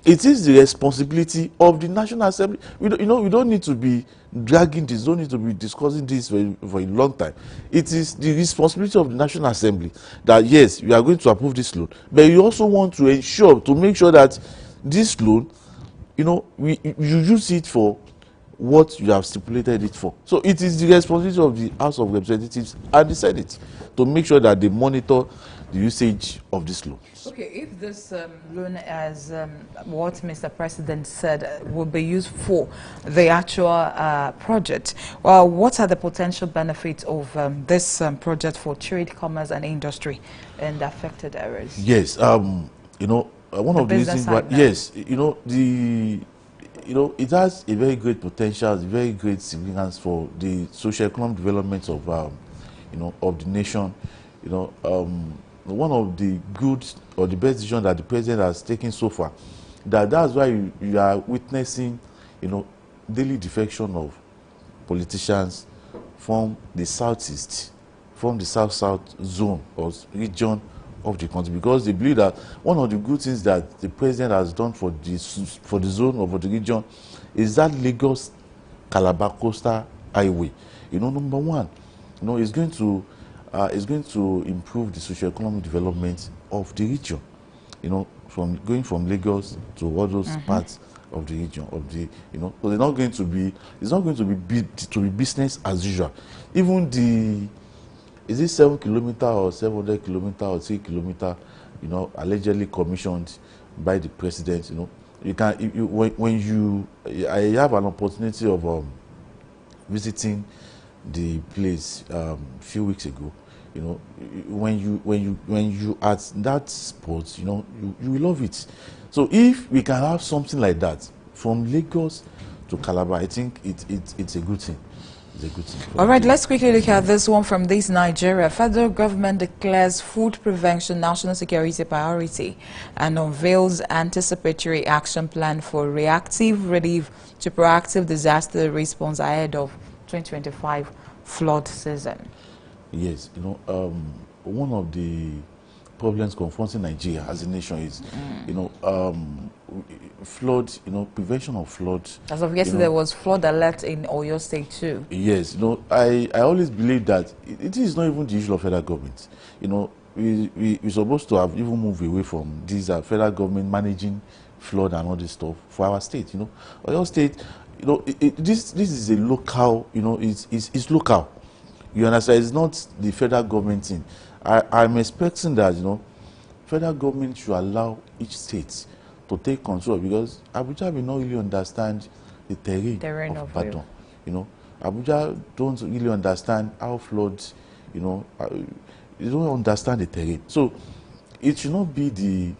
it is the responsibility of the National Assembly. We don't need to be dragging this, don't need to be discussing this for a long time. It is the responsibility of the National Assembly that, yes, we are going to approve this loan, but you also want to ensure, to make sure that this loan, you know, you use it for what you have stipulated it for. So it is the responsibility of the House of Representatives and the Senate to make sure that they monitor the usage of this loan. Okay, if this loan, as what Mr. President said, will be used for the actual project, well, what are the potential benefits of this project for trade, commerce, and industry in the affected areas? Yes, you know, one of the reasons why, yes, you know, it has a very great potential, very great significance for the socio-economic development of, you know, of the nation. You know, one of the good or the best decision that the president has taken so far, that's why you are witnessing, you know, daily defection of politicians from the southeast, from the south-south zone or region of the country, because they believe that one of the good things that the president has done for the zone or for the region is that Lagos Calabar Coastal Highway. You know, number one, you know, it's going to improve the socio-economic development of the region. You know, from going from Lagos to all those parts of the region of the, you know, so it's not going to be business as usual. Even the, is it 7 kilometer or 700 kilometer or 3 kilometer, you know, allegedly commissioned by the president. You know, you can, I have an opportunity of visiting the place a few weeks ago. You know, when you at that spot, you know, you will love it. So if we can have something like that from Lagos to Calabar, I think it's a good thing. All right, let's quickly look at this one from this Nigeria. Federal government declares food prevention national security priority and unveils anticipatory action plan for reactive relief to proactive disaster response ahead of 2025 flood season. Yes, you know, one of the problems confronting Nigeria as a nation is, you know, flood, you know, prevention of flood. As of yesterday, there was flood alert in Oyo State too. Yes, you know, I always believe that it is not even the issue of federal government. You know, we're supposed to have even moved away from these federal government managing flood and all this stuff for our state. You know, Oyo State, you know, this is a local, you know, it's local. You understand? It's not the federal government thing. I'm expecting that, you know, federal government should allow each state to take control, because Abuja will not really understand the terrain of Badon. You know, Abuja don't really understand how floods, you know, you don't understand the terrain. So it should not be the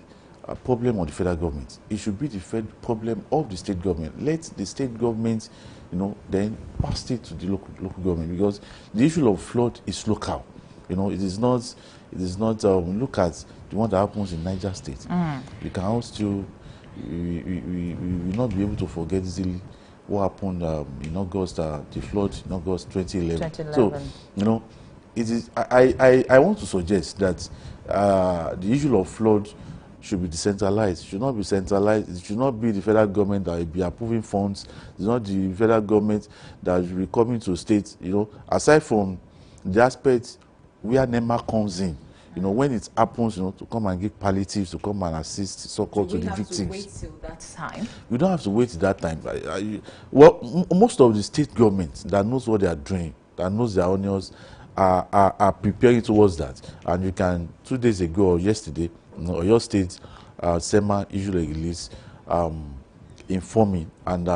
problem of the federal government. It should be the problem of the state government. Let the state government, you know, then pass it to the local government, because the issue of flood is local. You know, it is not. Look at the one that happens in Niger State. You can also, we will not be able to forget easily what happened in August, the flood in August 2011. So, you know, it is. I want to suggest that the issue of flood should be decentralized. It should not be centralized. It should not be the federal government that will be approving funds. It's not the federal government that will be coming to states. You know, aside from the aspect where NEMA comes in, you know, when it happens, you know, to come and give palliatives, to come and assist so-called to the victims. We have to wait till that time? We don't have to wait till that time. Well, most of the state governments that knows what they are doing, that knows their onions, are preparing towards that. And you can, 2 days ago or yesterday, you know, your state, SEMA issued a release informing and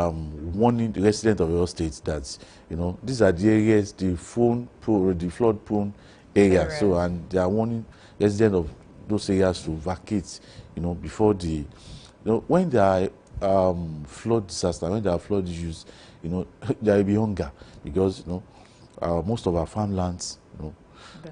warning the residents of your state that, you know, these are the areas, the flood-prone areas. So, and they are warning residents of those areas to vacate, you know, before the, you know, when there are flood disaster, when there are flood issues, you know, there will be hunger because, you know, most of our farmlands, you know,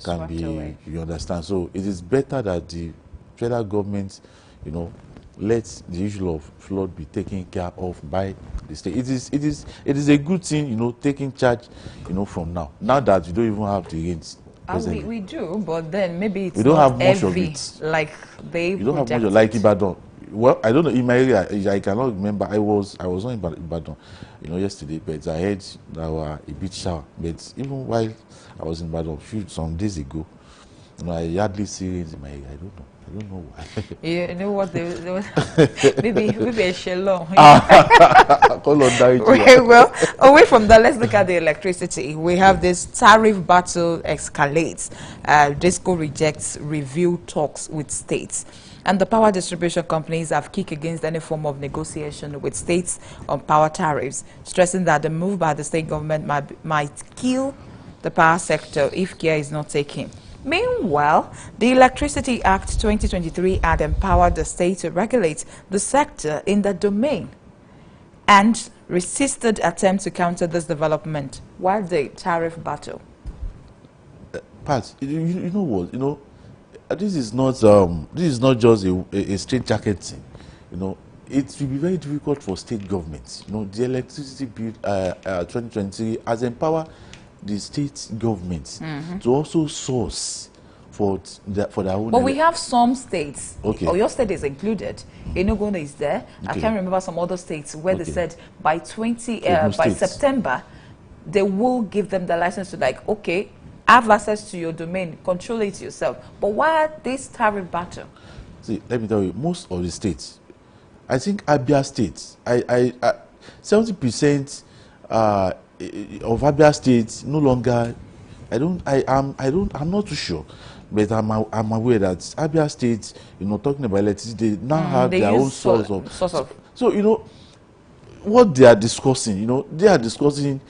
can be away. You understand. So it is better that the federal government, you know, let the issue of flood be taken care of by the state. It is a good thing, you know, taking charge, you know, from now. Now that you don't even have the rains. We do, but then maybe it's we don't not have much heavy of it. like they. You don't have much of, like Ibadan. Well, I don't know, in my area, I cannot remember. I was not in Ibadan, you know, yesterday, but I heard there were a bit shower. But even while I was in Ibadan some days ago, you know, I hardly see rains in my area. I don't know why. You know what? Maybe a shalom. Well, away from that, let's look at the electricity. We have this tariff battle escalates. DISCO rejects review talks with states. And the power distribution companies have kicked against any form of negotiation with states on power tariffs, stressing that the move by the state government might kill the power sector if care is not taken. Meanwhile, the Electricity Act 2023 had empowered the state to regulate the sector in the domain and resisted attempts to counter this development. Why the tariff battle? Pat, you know what? You know, this is not just a straight jacket thing. You know, it will be very difficult for state governments. You know, the Electricity Bill 2023 has empowered the state governments to also source for their own. But we have some states. Okay. Or your state is included. Enugu is there. Okay. I can't remember some other states where they said by September they will give them the license to, like, okay, have access to your domain, control it yourself. But why this tariff battle? See, let me tell you, most of the states, I think Abia State, 70% of Abia State no longer. I'm not too sure, but I'm aware that Abia State, you know, talking about electricity, they now have their own source of. So you know what they are discussing. You know, they are discussing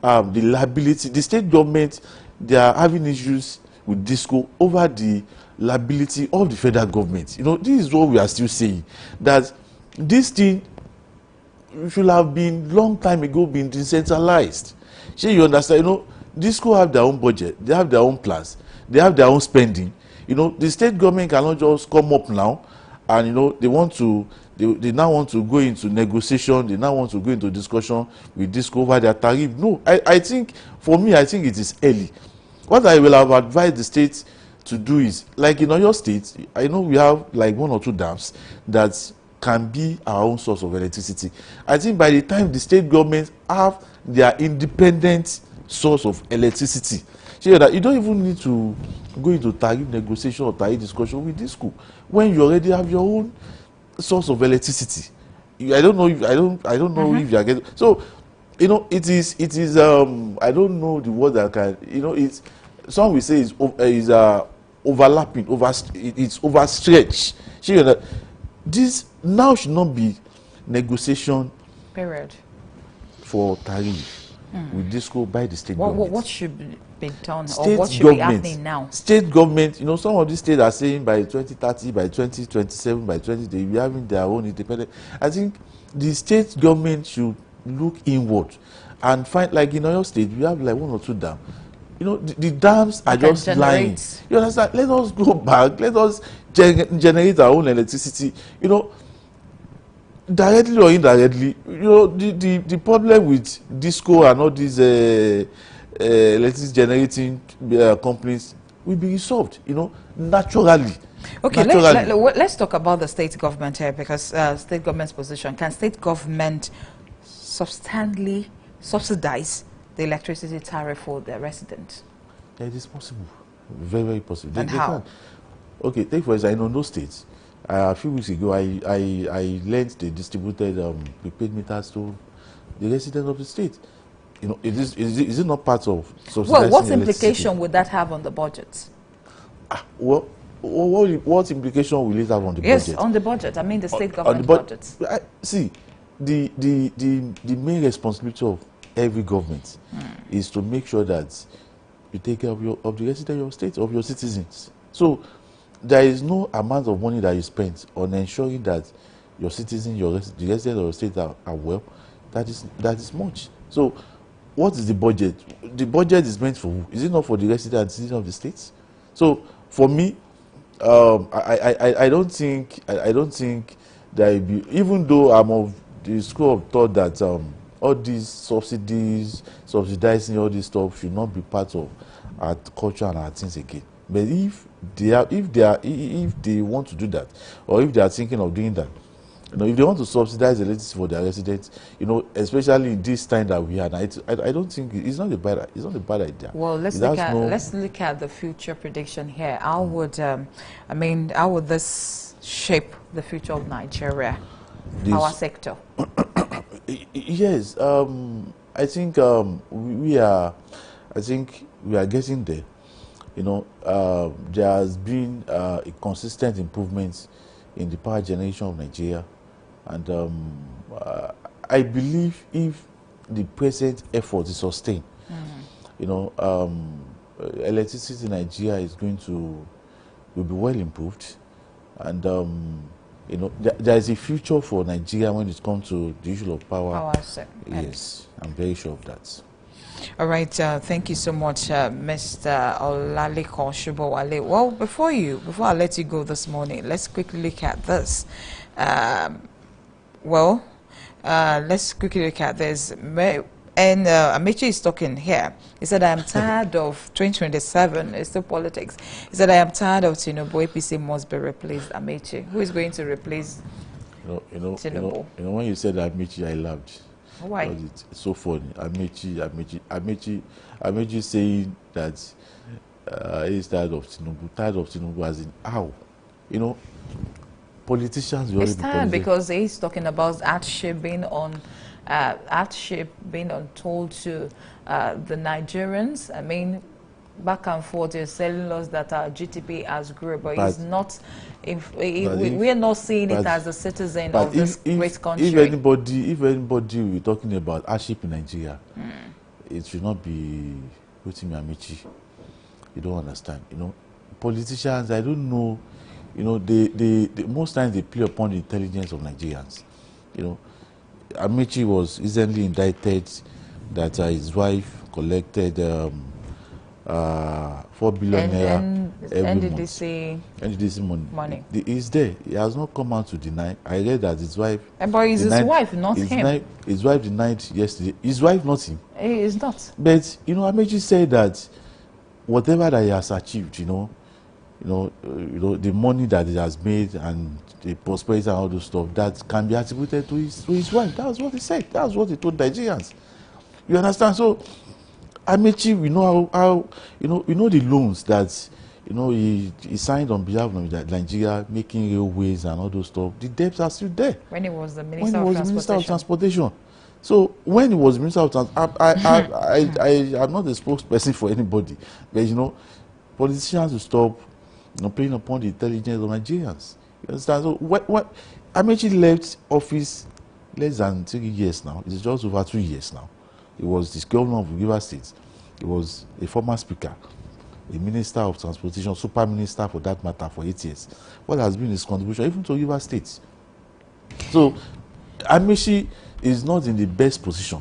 the liability. The state government, they are having issues with DISCO over the liability of the federal government. You know, this is what we are still saying, that this thing should have been long time ago been decentralized. So you understand, you know, DISCO have their own budget, they have their own plans, they have their own spending. You know, the state government cannot just come up now and, you know, they now want to go into negotiation, they now want to go into discussion with DISCO over their tariff. No, I think, for me, I think it is early. What I will have advised the state to do is, like in your state, I know we have like 1 or 2 dams that can be our own source of electricity. I think by the time the state governments have their independent source of electricity, so that you don't even need to go into tariff negotiation or tariff discussion with DISCO when you already have your own source of electricity. I don't know if you are getting. So, you know, it is I don't know the word that can, you know, it's, some will say is overlapping, it's overstretched. So, you know, this now should not be negotiation period for tariff with DISCO by the state government. What should be done, or what should be happening now? State government, you know, some of these states are saying by 2030, by 2027, by 20, they will be having their own independent. I think the state government should look inward and find, like in your state, we have like 1 or 2 dams. You know, the dams are just lying. You understand? Let us go back. Let us generate our own electricity. You know, directly or indirectly. You know, the problem with DISCO and all these electricity generating companies will be resolved. You know, naturally. Okay, let's talk about the state government here, because state government's position. Can state government substantially subsidize the electricity tariff for the residents? Yeah, it is possible. Very, very possible. And how? Can. Okay, take for example, in Ondo State, a few weeks ago, I lent the distributed prepaid meters to the residents of the state. You know, is it not part of subsidizing? Well, what implication would that have on the budget? Well, what implication will it have on the budget? Yes, on the budget. I mean, the state government budget. See, the main responsibility of every government is to make sure that you take care of the residents of your state, of your citizens. So there is no amount of money that you spend on ensuring that your citizens, the residents of your state are well, that is much. So what is the budget? The budget is meant for who? Is it not for the residents and citizens of the states? So for me, I don't think that even though I'm of the school of thought that all these subsidizing all this stuff should not be part of our culture and our things again. But if they want to do that, or if they are thinking of doing that, if they want to subsidize electricity for their residents, especially in this time that we are now, I don't think it's not a bad idea. Well, let's look at the future prediction here. How would how would this shape the future of Nigeria, our sector? Yes, I think we are getting there. There has been a consistent improvement in the power generation of Nigeria. And I believe if the present effort is sustained, electricity in Nigeria will be well improved, and there is a future for Nigeria when it comes to the issue of power. Yes, I'm very sure of that. All right, thank you so much, Mr. Olalekan Shobowale. Well, before I let you go this morning, let's quickly look at this. Let's quickly look at this. And Amaechi is talking here. He said, I am tired of 2027. It's still politics. He said, I am tired of Tinubu. APC must be replaced. Amaechi. Who is going to replace Tinubu? When you said Amaechi, I laughed. Why? It's so funny. Amaechi saying that he's tired of Tinubu. Tired of Tinubu as in how? Politicians will it's tired because he's talking about hardship being untold to the Nigerians. I mean, back and forth, you're telling us that our GDP has grew, but it's not. We are not seeing it as a citizen of this great country. If anybody we're talking about hardship in Nigeria, it should not be Rotimi Amaechi. You don't understand. Politicians, I don't know. They most times they play upon the intelligence of Nigerians. Amaechi was recently indicted that his wife collected 4 billion naira every month. Money. He's there. He has not come out to deny. I read that his wife. But it's his wife, not him. His wife denied yesterday. His wife, not him. He is not. But Amaechi said that whatever that he has achieved, the money that he has made and the prosperity and all those stuff that can be attributed to his wife. That's what he said. That's what he told Nigerians. You understand? So Amaechi, we know how the loans that he signed on behalf of Nigeria, making railways and all those stuff. The debts are still there. When he was the Minister of Transportation. So when he was Minister of Transportation, I'm not a spokesperson for anybody, but politicians will stop playing upon the intelligence of Nigerians. You understand? So what Amaechi left office less than 3 years now. It's just over 2 years now. He was the governor of Rivers State. He was a former speaker, a minister of transportation, super minister for that matter, for 8 years. What has been his contribution, even to Rivers State? So Amaechi is not in the best position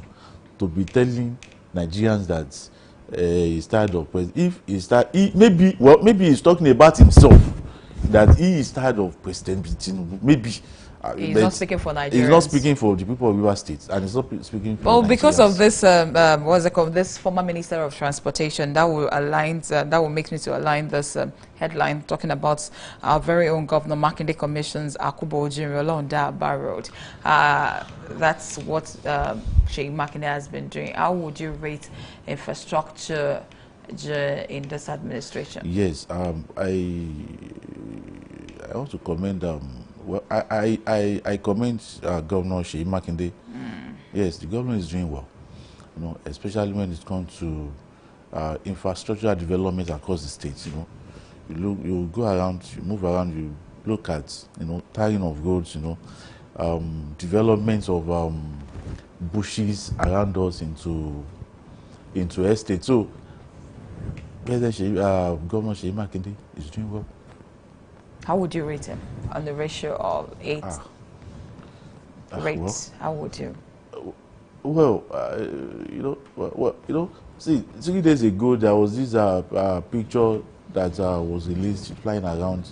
to be telling Nigerians that he's tired of president. If maybe he's talking about himself, that he is tired of President Tinubu. Maybe. He's not speaking for Nigerians. He's not speaking for the people of Rivers State, and he's not speaking for Nigerians. Because of this, what's it called? This former Minister of Transportation, that will make me to align this headline talking about our very own Governor Makinde Commission's Akubo Ojinriola on Daba Road. That's what Sheikh Makinde has been doing. How would you rate infrastructure in this administration? Yes, I want to commend. Well, I commend Governor Sheikh Makinde. Yes, the governor is doing well, especially when it comes to infrastructure development across the states. You go around, you move around, you look at tiring of roads, development of bushes around us into estates. So, Governor Sheikh Makinde is doing well. How would you rate him on the ratio of 8? rate? How would you? Well, see, 3 days ago there was this picture that was released flying around,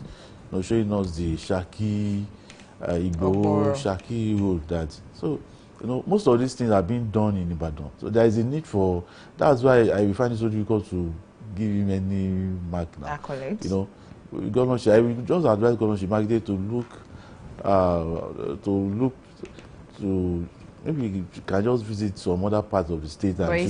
showing us the Shaki Igbo Shaki road. So most of these things are being done in Ibadan. So there is a need for. That's why I find it so difficult to give him any mark now. Accolades. Governor, I will just advise Governor Shimagide to maybe you can just visit some other parts of the state and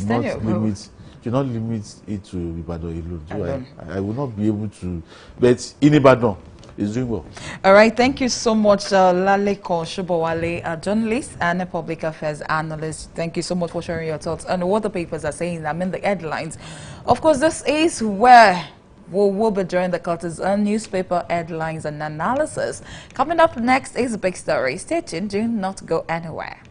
should not limit it to Ibadan alone. I will not be able to, but in Ibadan, it's doing well. All right, thank you so much, Laleko Shobowale, a journalist and a public affairs analyst. Thank you so much for sharing your thoughts on what the papers are saying. I mean, the headlines. Of course, this is where we will be joining the cutters on newspaper headlines and analysis. Coming up next is a big story. Stay tuned, do not go anywhere.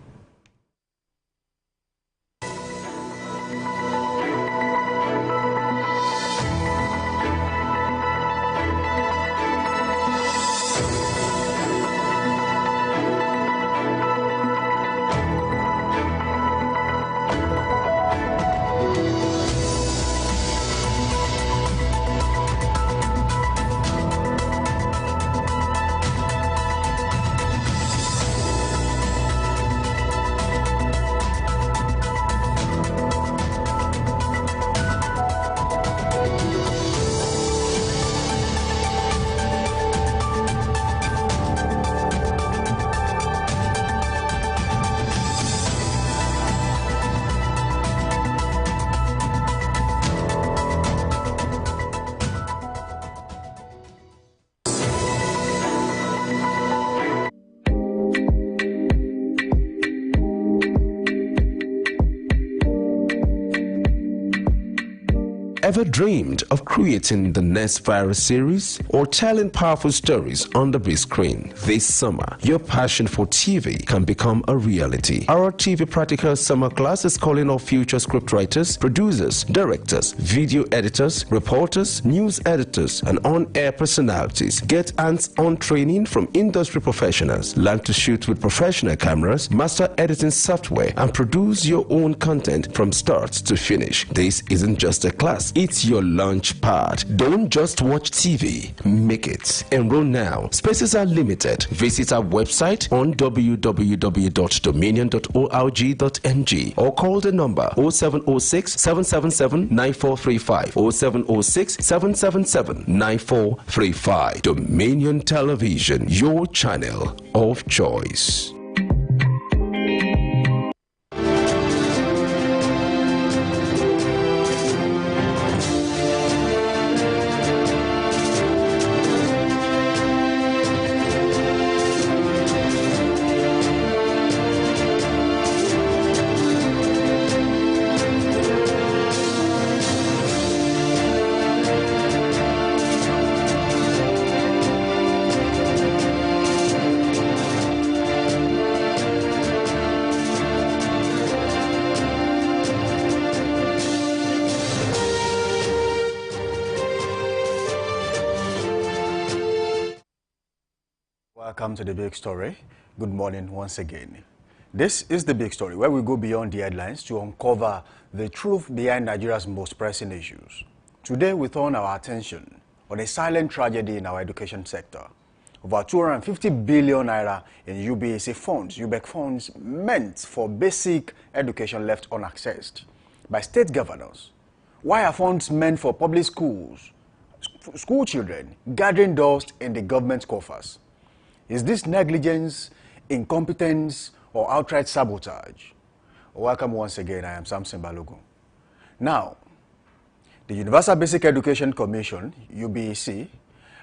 Ever dreamed of creating the next viral series or telling powerful stories on the big screen? This summer, your passion for TV can become a reality. Our TV Practical Summer Class is calling all future scriptwriters, producers, directors, video editors, reporters, news editors, and on-air personalities. Get hands-on training from industry professionals. Learn to shoot with professional cameras, master editing software, and produce your own content from start to finish. This isn't just a class. It's your launch pad. Don't just watch TV. Make it. Enroll now. Spaces are limited. Visit our website on www.dominion.org.ng or call the number 0706 777 9435 0706 777 9435. Dominion Television, your channel of choice. Welcome to The Big Story. Good morning once again. This is The Big Story, where we go beyond the headlines to uncover the truth behind Nigeria's most pressing issues. Today, we turn our attention on a silent tragedy in our education sector. Over 250 billion naira in UBEC funds meant for basic education left unaccessed by state governors. Why are funds meant for public schools, school children gathering dust in the government coffers? Is this negligence, incompetence, or outright sabotage? Welcome once again, I am Samson Balogun. Now, the Universal Basic Education Commission, UBEC,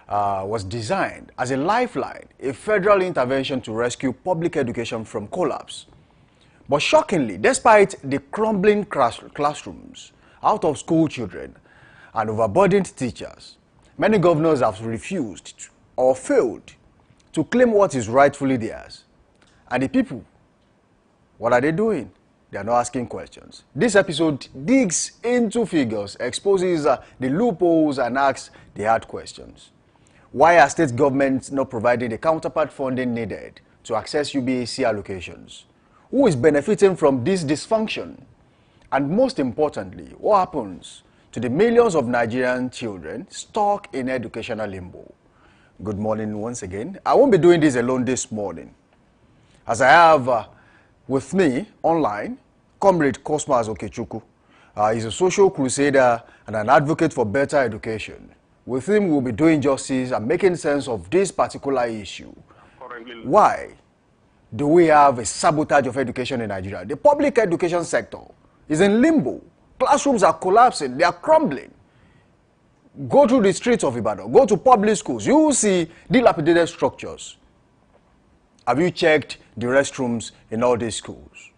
was designed as a lifeline, a federal intervention to rescue public education from collapse. But shockingly, despite the crumbling classrooms, out-of-school children, and overburdened teachers, many governors have refused or failed to claim what is rightfully theirs. And the people, what are they doing? They are not asking questions. This episode digs into figures, exposes the loopholes, and asks the hard questions. Why are state governments not providing the counterpart funding needed to access UBAC allocations? Who is benefiting from this dysfunction? And most importantly, what happens to the millions of Nigerian children stuck in educational limbo? Good morning once again. I won't be doing this alone this morning, as I have with me online Comrade Cosmas Okechukwu. He's a social crusader and an advocate for better education. With him, we'll be doing justice and making sense of this particular issue. Why do we have a sabotage of education in Nigeria? The public education sector is in limbo. Classrooms are collapsing, they are crumbling. Go through the streets of Ibadan, go to public schools, you will see dilapidated structures. Have you checked the restrooms in all these schools?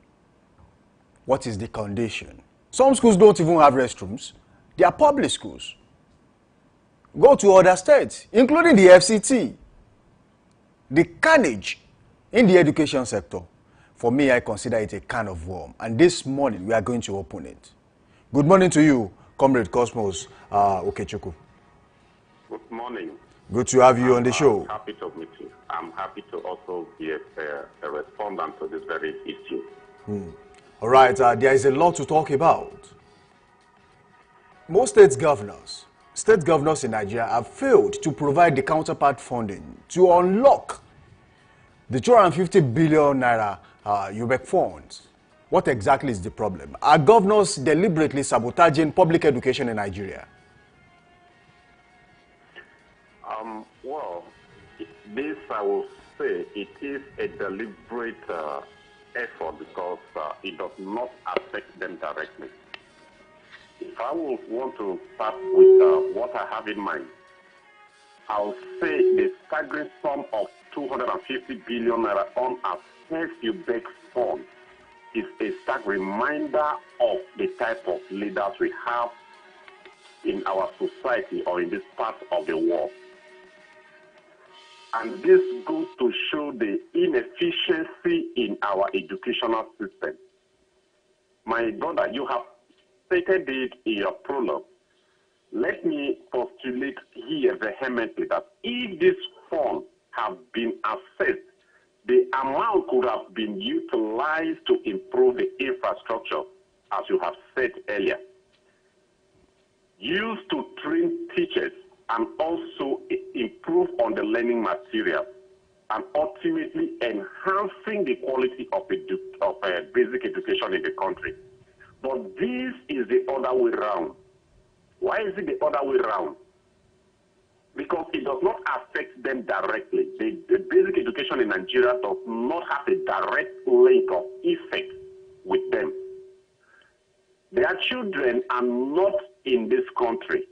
What is the condition? Some schools don't even have restrooms. They are public schools. Go to other states, including the FCT. The carnage in the education sector, for me, I consider it a can of worm. And this morning, we are going to open it. Good morning to you, Comrade Cosmos Okechukwu. Good morning. Good to have you on the show. I'm happy to meet you. I'm happy to also be a respondent to this very issue. All right, there is a lot to talk about. Most state governors in Nigeria have failed to provide the counterpart funding to unlock the 250 billion naira UBEC funds. What exactly is the problem? Are governors deliberately sabotaging public education in Nigeria? Well, this I will say it is a deliberate effort because it does not affect them directly. If I would want to start with what I have in mind, I'll say the staggering sum of 250 billion naira unassessed UBEC fund is a stark reminder of the type of leaders we have in our society or in this part of the world. And this goes to show the inefficiency in our educational system. My brother, you have stated it in your prologue. Let me postulate here vehemently that if this fund have been assessed, the amount could have been utilized to improve the infrastructure, as you have said earlier, used to train teachers and also improve on the learning material, and ultimately enhancing the quality of basic education in the country. But this is the other way around. Why is it the other way around? Because it does not affect them directly. The basic education in Nigeria does not have a direct link of effect with them. Their children are not in this country.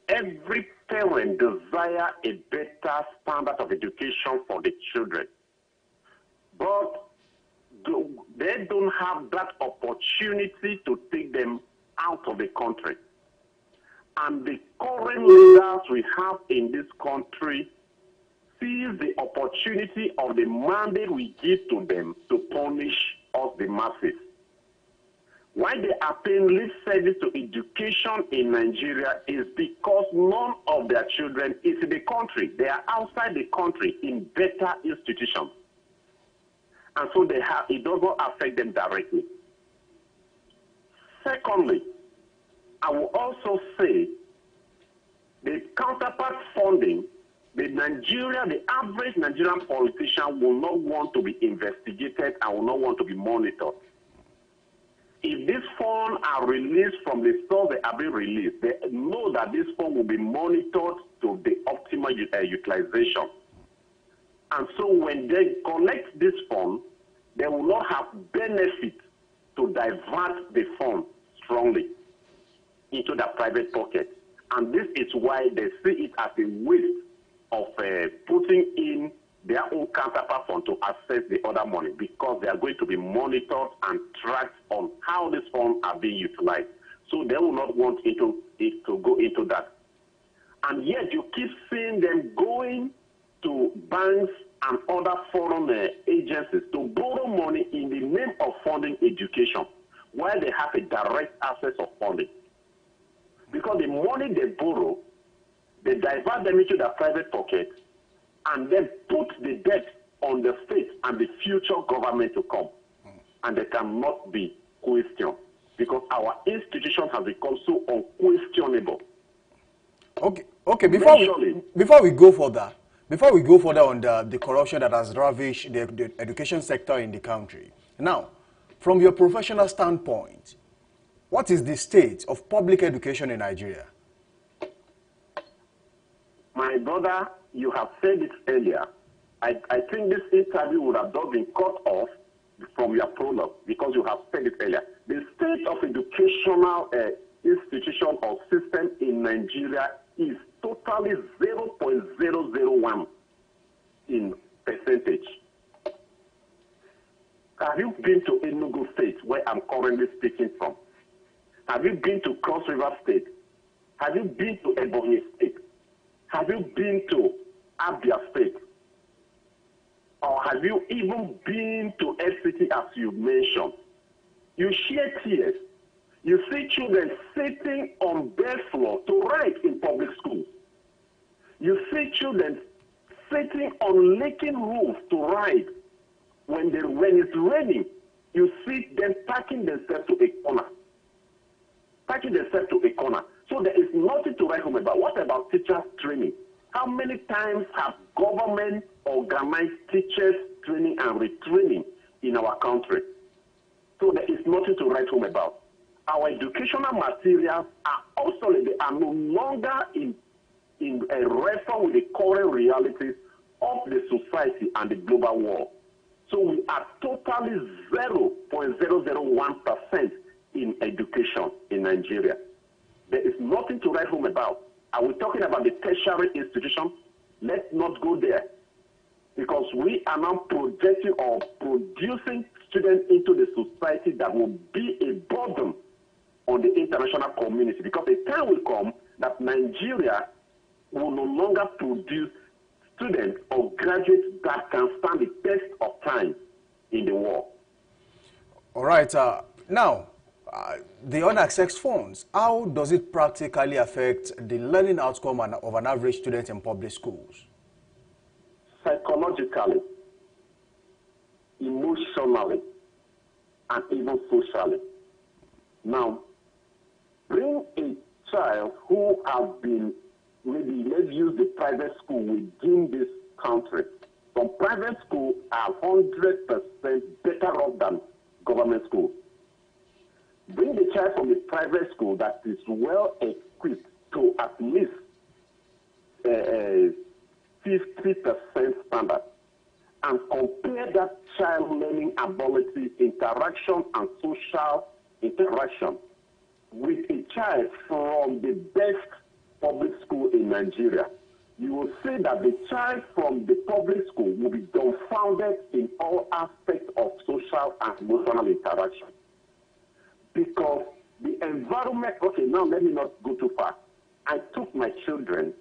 Every parent desires a better standard of education for the children. But they don't have that opportunity to take them out of the country. And the current leaders we have in this country seize the opportunity of the mandate we give to them to punish us, the masses. Why they are paying lip service to education in Nigeria is because none of their children is in the country. They are outside the country in better institutions. And so it does not affect them directly. Secondly, I will also say the counterpart funding, the average Nigerian politician will not want to be investigated and will not want to be monitored. If these funds are released from the source they have been released, they know that this fund will be monitored to the optimal utilization. And so when they collect this fund, they will not have benefit to divert the fund strongly into their private pocket. And this is why they see it as a waste of putting in their own counterpart fund to access the other money, because they are going to be monitored and tracked on how these funds are being utilized. So they will not want it to go into that. And yet you keep seeing them going to banks and other foreign agencies to borrow money in the name of funding education, while they have a direct access of funding. Because the money they borrow, they divert them into their private pocket and then put the debt on the state and the future government to come. And they cannot be questioned because our institution has become so unquestionable. Okay. Before we go further on the corruption that has ravaged the education sector in the country, now, from your professional standpoint, what is the state of public education in Nigeria? My brother, you have said it earlier. I think this interview would have not been cut off from your prologue because you have said it earlier. The state of educational institution or system in Nigeria is totally 0.001 in percentage. Have you been to Enugu State, where I'm currently speaking from? Have you been to Cross River State? Have you been to Ebonyi State? Have you been to Abia State? Or have you even been to FCT as you mentioned? You shed tears. You see children sitting on bare floor to write in public schools. You see children sitting on leaking roofs to write. When it's raining, you see them packing themselves to a corner. So there is nothing to write home about. What about teachers training? How many times have government organized teachers training and retraining in our country? So there is nothing to write home about. Our educational materials are obsolete. They are no longer in a reference with the current realities of the society and the global world. So we are totally 0.001% in education in Nigeria. There is nothing to write home about. Are we talking about the tertiary institution? Let's not go there. Because we are now projecting or producing students into the society that will be a burden on the international community. Because a time will come that Nigeria will no longer produce students or graduates that can stand the test of time in the world. All right. Now, the unaccessed funds, how does it practically affect the learning outcome of an average student in public schools? Psychologically, emotionally, and even socially. Now, bring a child who has been, maybe let's use the private school within this country. Some private schools are 100% better off than government schools. Bring the child from the private school that is well equipped to at least 50% standard and compare that child learning ability, interaction, and social interaction with a child from the best public school in Nigeria. You will see that the child from the public school will be dumbfounded in all aspects of social and emotional interaction. Because the environment, okay, now let me not go too far. I took my children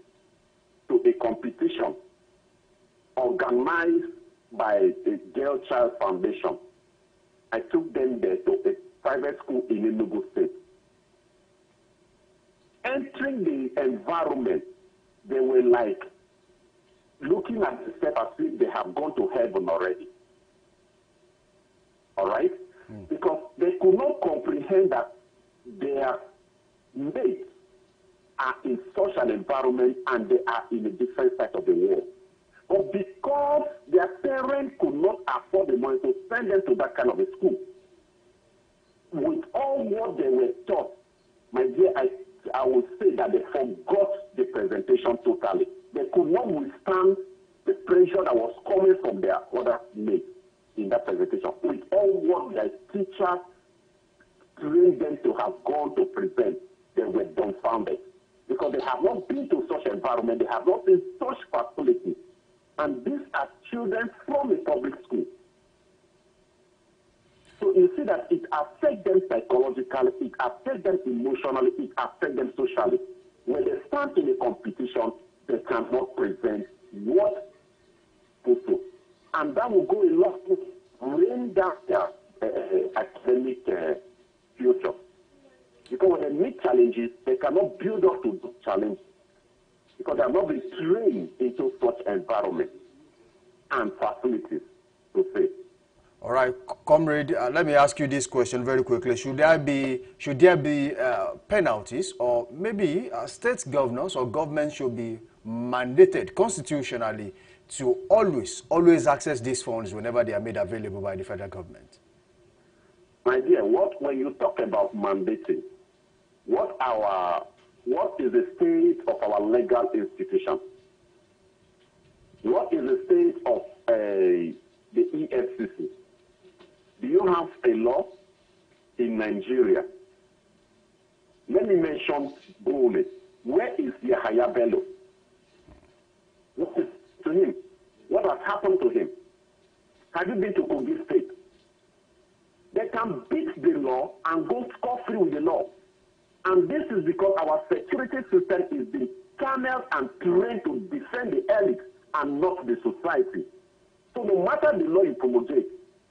to a competition organized by the Girl Child Foundation. I took them there to a private school in Enugu State. Entering the environment, they were like looking at themselves as if they have gone to heaven already. All right? Because they could not comprehend that their mates are in such an environment and they are in a different side of the world. But because their parents could not afford the money to send them to that kind of a school, with all what they were taught, my dear, I would say that they forgot the presentation totally. They could not withstand the pressure that was coming from their other mates in that presentation. With all what their teacher trained them to have gone to present, they were dumbfounded. Because they have not been to such environment, they have not seen such facilities. And these are children from a public school. So you see that it affects them psychologically, it affects them emotionally, it affects them socially. When they stand in a competition, they cannot present what to. And that will go a lot to bring down their academic future. Because when they meet challenges, they cannot build up to those challenges. Because they have not been trained into such environment. and facilities to say. All right, comrade, let me ask you this question very quickly. Should there be penalties, or maybe state governors or governments should be mandated constitutionally to always access these funds whenever they are made available by the federal government? My dear, when you talk about mandating, what is the state of our legal institution? What is the state of the EFCC? Do you have a law in Nigeria? Let me mention Bole. Where is Yahaya Bello? What is to him? What has happened to him? Have you been to Kogi State? They can beat the law and go scot-free with the law. And this is because our security system is being channeled and trained to defend the elite and not the society. So no matter the law you promulgate,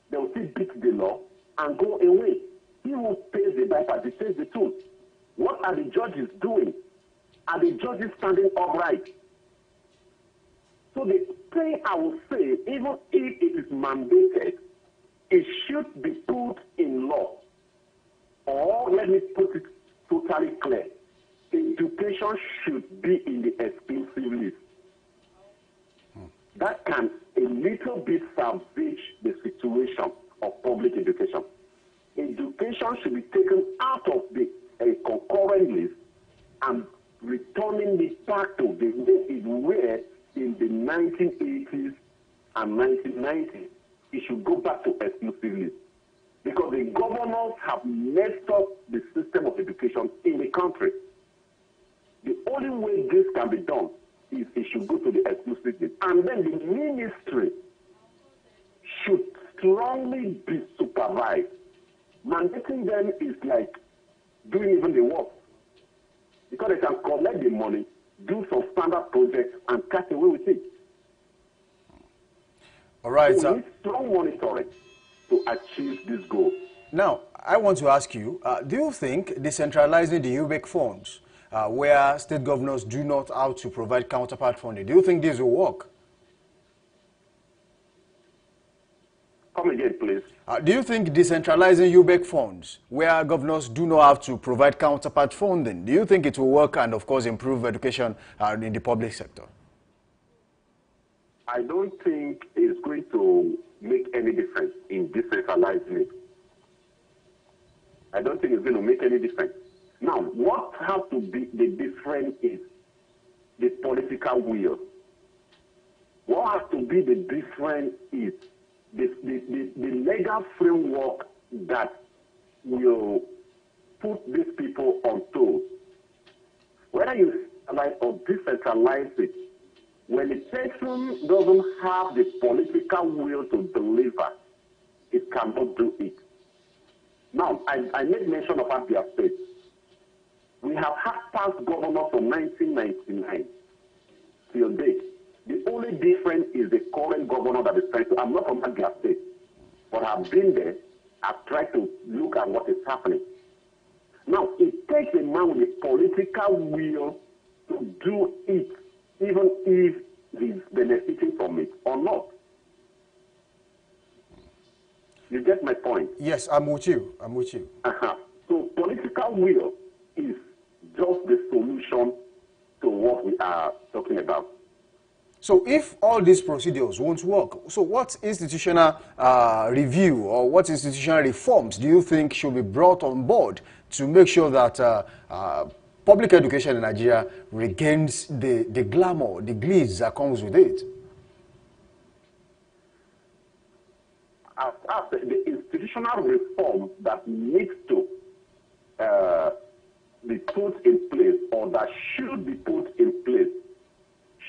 they will still beat the law and go away. He who pays the piper dictates the tune. What are the judges doing? Are the judges standing upright? So the thing I will say, even if it is mandated, it should be put in law. Or let me put it totally clear. Education should be in the exclusive list. That can a little bit salvage the situation of public education. Education should be taken out of the concurrent list and returning it back to the way it were in the 1980s and 1990s. It should go back to exclusive list. Because the governors have messed up the system of education in the country. The only way this can be done is it should go to the exclusive list. And then the ministry should strongly be supervised. Mandating them is like doing even the work. Because they can collect the money, do some standard projects, and cut away with it. All right, so we need strong monitoring to achieve this goal. Now, I want to ask you, do you think decentralizing the UBEC funds, where state governors do not have to provide counterpart funding, do you think this will work? Come again, please. Do you think decentralizing UBEC funds, where governors do not have to provide counterpart funding, do you think it will work and, of course, improve education in the public sector? I don't think it's going to make any difference in decentralizing it. I don't think it's going to make any difference. Now, what has to be the difference is the political will. What has to be the difference is the legal framework that will put these people on toes. Whether you centralize or decentralize it, when a person doesn't have the political will to deliver, it cannot do it. Now, I made mention of Abia State. We have had past governors from 1999 till date. The only difference is the current governor that is trying to. I'm not from Abia State, but I've been there. I've tried to look at what is happening. Now, it takes a man with the political will to do it, even if he's benefiting from it or not. You get my point? Yes, I'm with you. I'm with you. So political will is just the solution to what we are talking about. So if all these procedures won't work, so what institutional review or what institutional reforms do you think should be brought on board to make sure that public education in Nigeria regains the glamour, the glitz that comes with it? The institutional reform that needs to be put in place, or that should be put in place,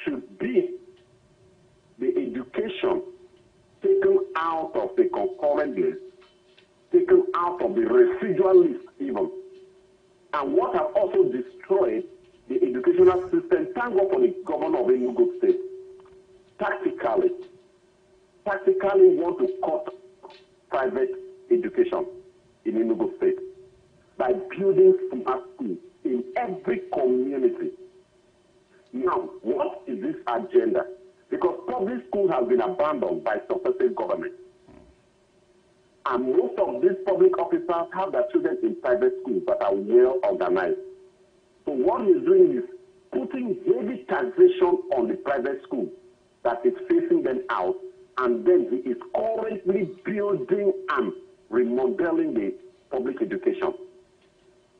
should be the education taken out of the concurrent list, taken out of the residual list even. And what have also destroyed the educational system, thank God for the governor of Enugu State, tactically want to cut private education in Enugu State by building smart schools in every community. Now, what is this agenda? because public school has been abandoned by successive governments. And most of these public officers have their children in private schools that are well organized. So what he's doing is putting heavy taxation on the private school that is facing them out, and then he is currently building and remodeling the public education.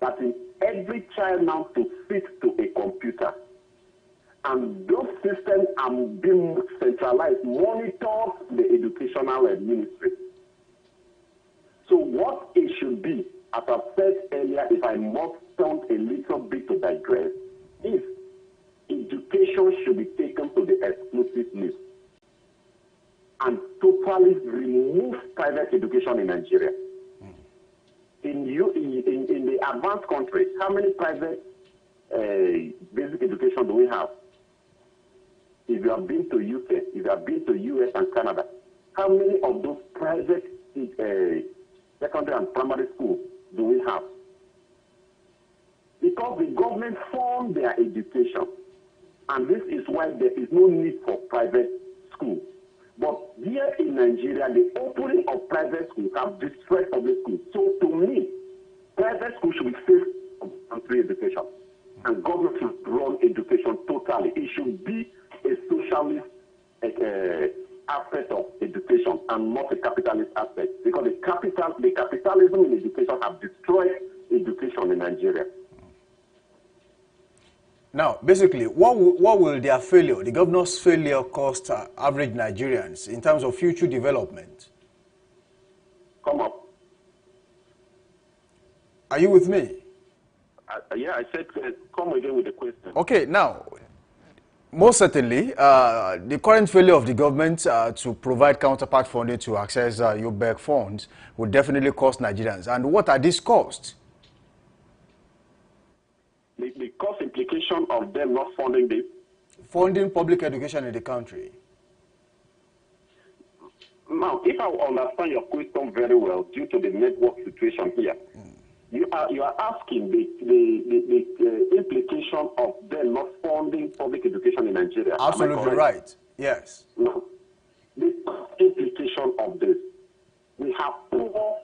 That is every child now to sit to a computer. And those systems are being centralized, monitors the educational ministry. So what it should be, as I said earlier, if I must sound a little bit to digress, is education should be taken to the exclusive list and totally remove private education in Nigeria. In the advanced countries, how many private basic education do we have? If you have been to UK, if you have been to US and Canada, how many of those private secondary and primary schools do we have? Because the government funds their education, and this is why there is no need for private schools. But here in Nigeria, the opening of private schools have destroyed public schools. So to me, private schools should be safe and free education, and government should run education totally. It should be a socialist aspect of education and not a capitalist aspect, because the capitalism in education have destroyed education in Nigeria. Now, basically, what will their failure, the governor's failure, cost average Nigerians in terms of future development? Come up. Are you with me? Yeah, I said come again with the question. Okay, now, most certainly, the current failure of the government to provide counterpart funding to access UBEC funds would definitely cost Nigerians. And what are these costs? The cost implication of them not funding this? Funding public education in the country. Now, if I understand your question very well, due to the network situation here, you are asking the implication of them not funding public education in Nigeria. Absolutely right. Yes. No. The implication of this, we have poor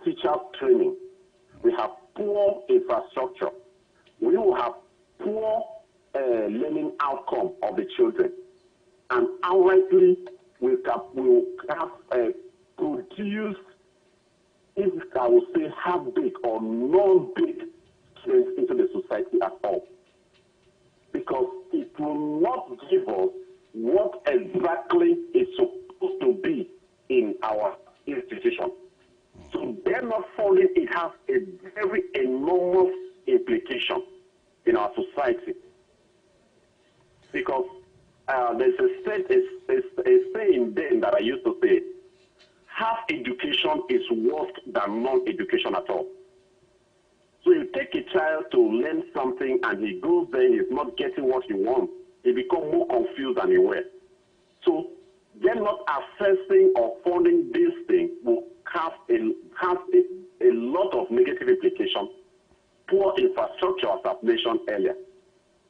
teacher training. We have poor infrastructure. We will have poor learning outcome of the children. And unlikely we will have produced, if I would say, half-baked or non-baked students into the society at all. Because it will not give us what exactly is supposed to be in our institution. So they're not funding, it has a very enormous implication in our society. Because there's a saying then that I used to say, half education is worse than non-education at all. So you take a child to learn something and he goes there, he's not getting what he wants, he becomes more confused than he was. So them not assessing or funding this thing will have a lot of negative implications. Poor infrastructure, as I've mentioned earlier.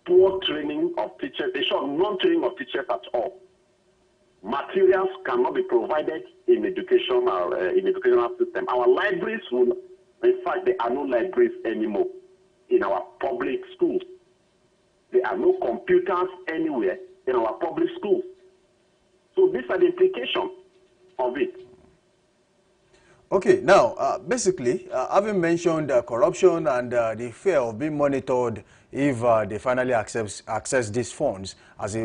Poor training of teachers, they show non-training of teachers at all. Materials cannot be provided in educational system. Our libraries will, in fact, there are no libraries anymore in our public schools. There are no computers anywhere in our public schools. So these are the implications of it. Okay, now, basically, having mentioned corruption and the fear of being monitored if they finally access these funds as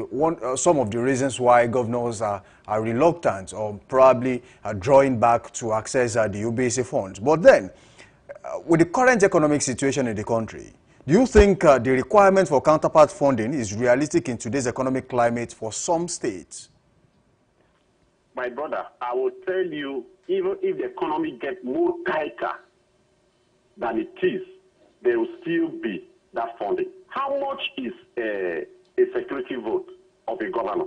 some of the reasons why governors are reluctant or probably drawing back to access the UBEC funds. But then, with the current economic situation in the country, do you think the requirement for counterpart funding is realistic in today's economic climate for some states? My brother, I will tell you, even if the economy gets more tighter than it is, there will still be that funding. How much is a security vote of a governor?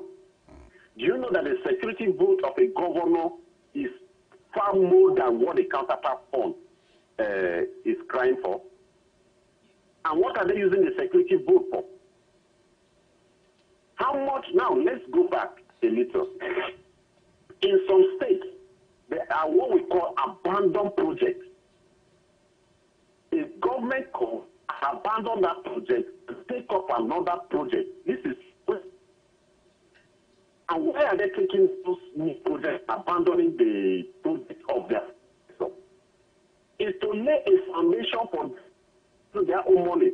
Do you know that the security vote of a governor is far more than what the counterpart fund is crying for? And what are they using the security vote for? How much, now let's go back. a little. In some states, there are what we call abandoned projects. A government can abandon that project and take up another project. This is, and why are they taking those new projects, abandoning the project of their sector? Is to lay a foundation for their own money.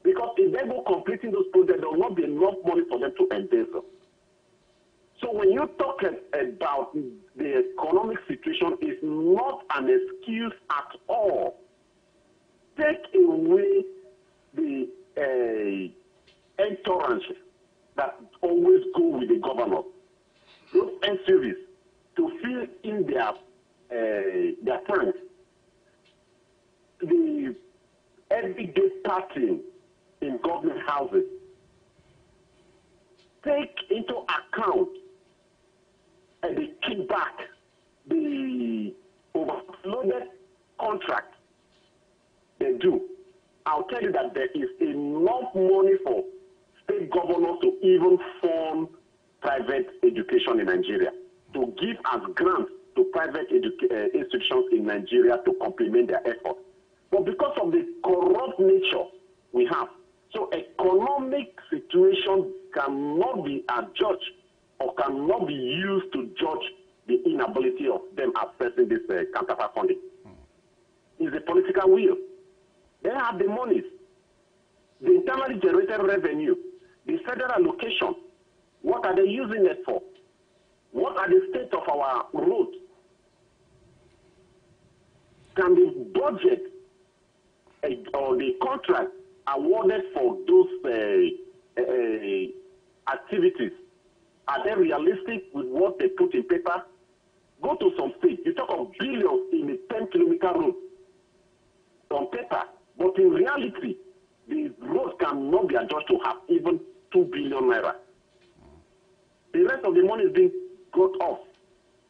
Because if they go completing those projects, there will not be enough money for them to embezzle. So when you talk about the economic situation, it's not an excuse at all. Take away the entourage that always go with the governor. Those SUVs to fill in their tanks. The everyday parking in government houses. Take into account the kickback, the overloaded contract they do. I'll tell you that there is enough money for state governors to even fund private education in Nigeria, to give as grants to private institutions in Nigeria to complement their efforts. But because of the corrupt nature we have, so economic situation cannot be adjudged or cannot be used to judge the inability of them accessing this counterpart funding. It's a political will. They have the monies, the internally generated revenue, the federal allocation. What are they using it for? What are the state of our roads? Can the budget or the contract awarded for those activities, are they realistic with what they put in paper? Go to some states, you talk of billions in a 10-kilometer road on paper, but in reality, the road cannot be adjusted to have even 2 billion naira. The rest of the money is being got off.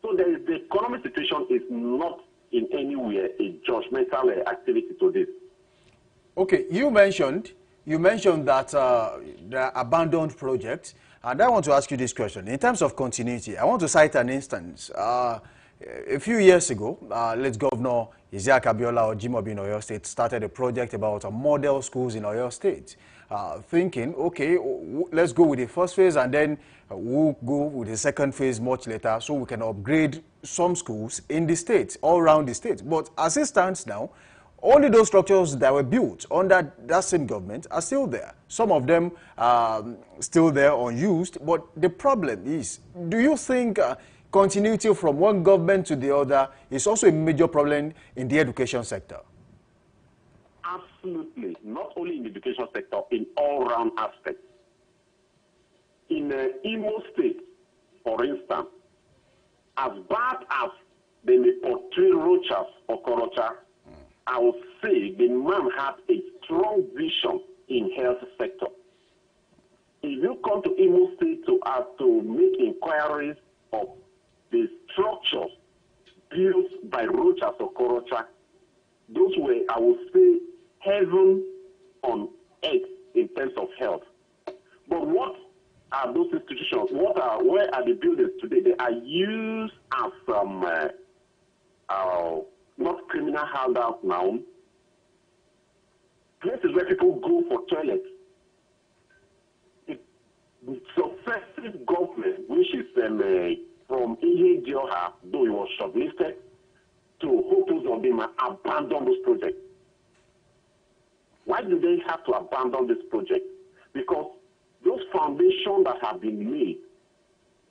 So the economic situation is not in any way a judgmental activity to this. Okay, you mentioned that there are abandoned projects, and I want to ask you this question. In terms of continuity, I want to cite an instance. A few years ago, late Governor Isiaq Abiola Ajimobi in Oyo State started a project about model schools in Oyo State, thinking, okay, let's go with the first phase and then we'll go with the second phase much later so we can upgrade some schools in the state, all around the state. But as it stands now, only those structures that were built under that same government are still there. Some of them still there unused. But the problem is, do you think continuity from one government to the other is also a major problem in the education sector? Absolutely. Not only in the education sector, in all-round aspects. In Imo State, for instance, as bad as they may portray Rochas or Okorocha, I would say the man had a strong vision in health sector. If you come to Imo State to make inquiries of the structures built by Rochas or Okorocha, those were, I would say, heaven on earth in terms of health. But what are those institutions? Where are the buildings today? They are used as not criminal handouts now, places where people go for toilets. The successive government, which is from Ihe Dioha, though it was shortlisted, to Hope Uzodimma, abandoned those projects. Why do they have to abandon this project? Because those foundations that have been made,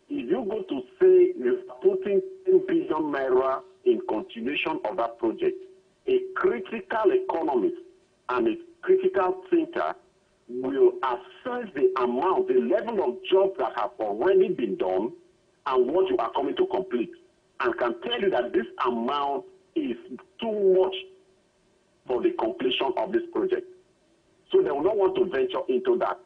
if you go to say you're putting 10 billion naira in continuation of that project, a critical economist and a critical thinker will assess the amount, the level of jobs that have already been done and what you are coming to complete, and can tell you that this amount is too much for the completion of this project. So they will not want to venture into that.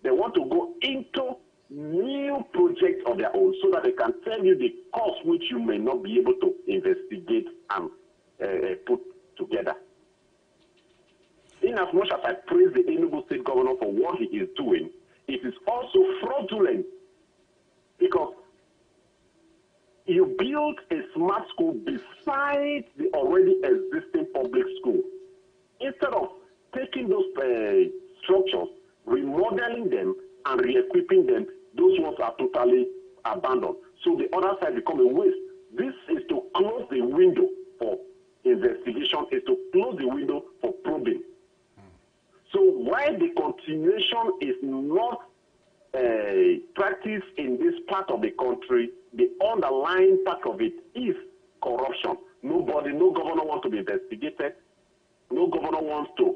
They want to go into new projects of their own so that they can tell you the cost which you may not be able to investigate and put together. In as much as I praise the Enugu State Governor for what he is doing, it is also fraudulent because you build a smart school beside the already existing public school. Instead of taking those structures, remodeling them, and re-equipping them, those ones are totally abandoned. So the other side becomes a waste. This is to close the window for investigation, is to close the window for probing. So while the continuation is not practiced in this part of the country, the underlying part of it is corruption. No governor wants to be investigated. No governor wants to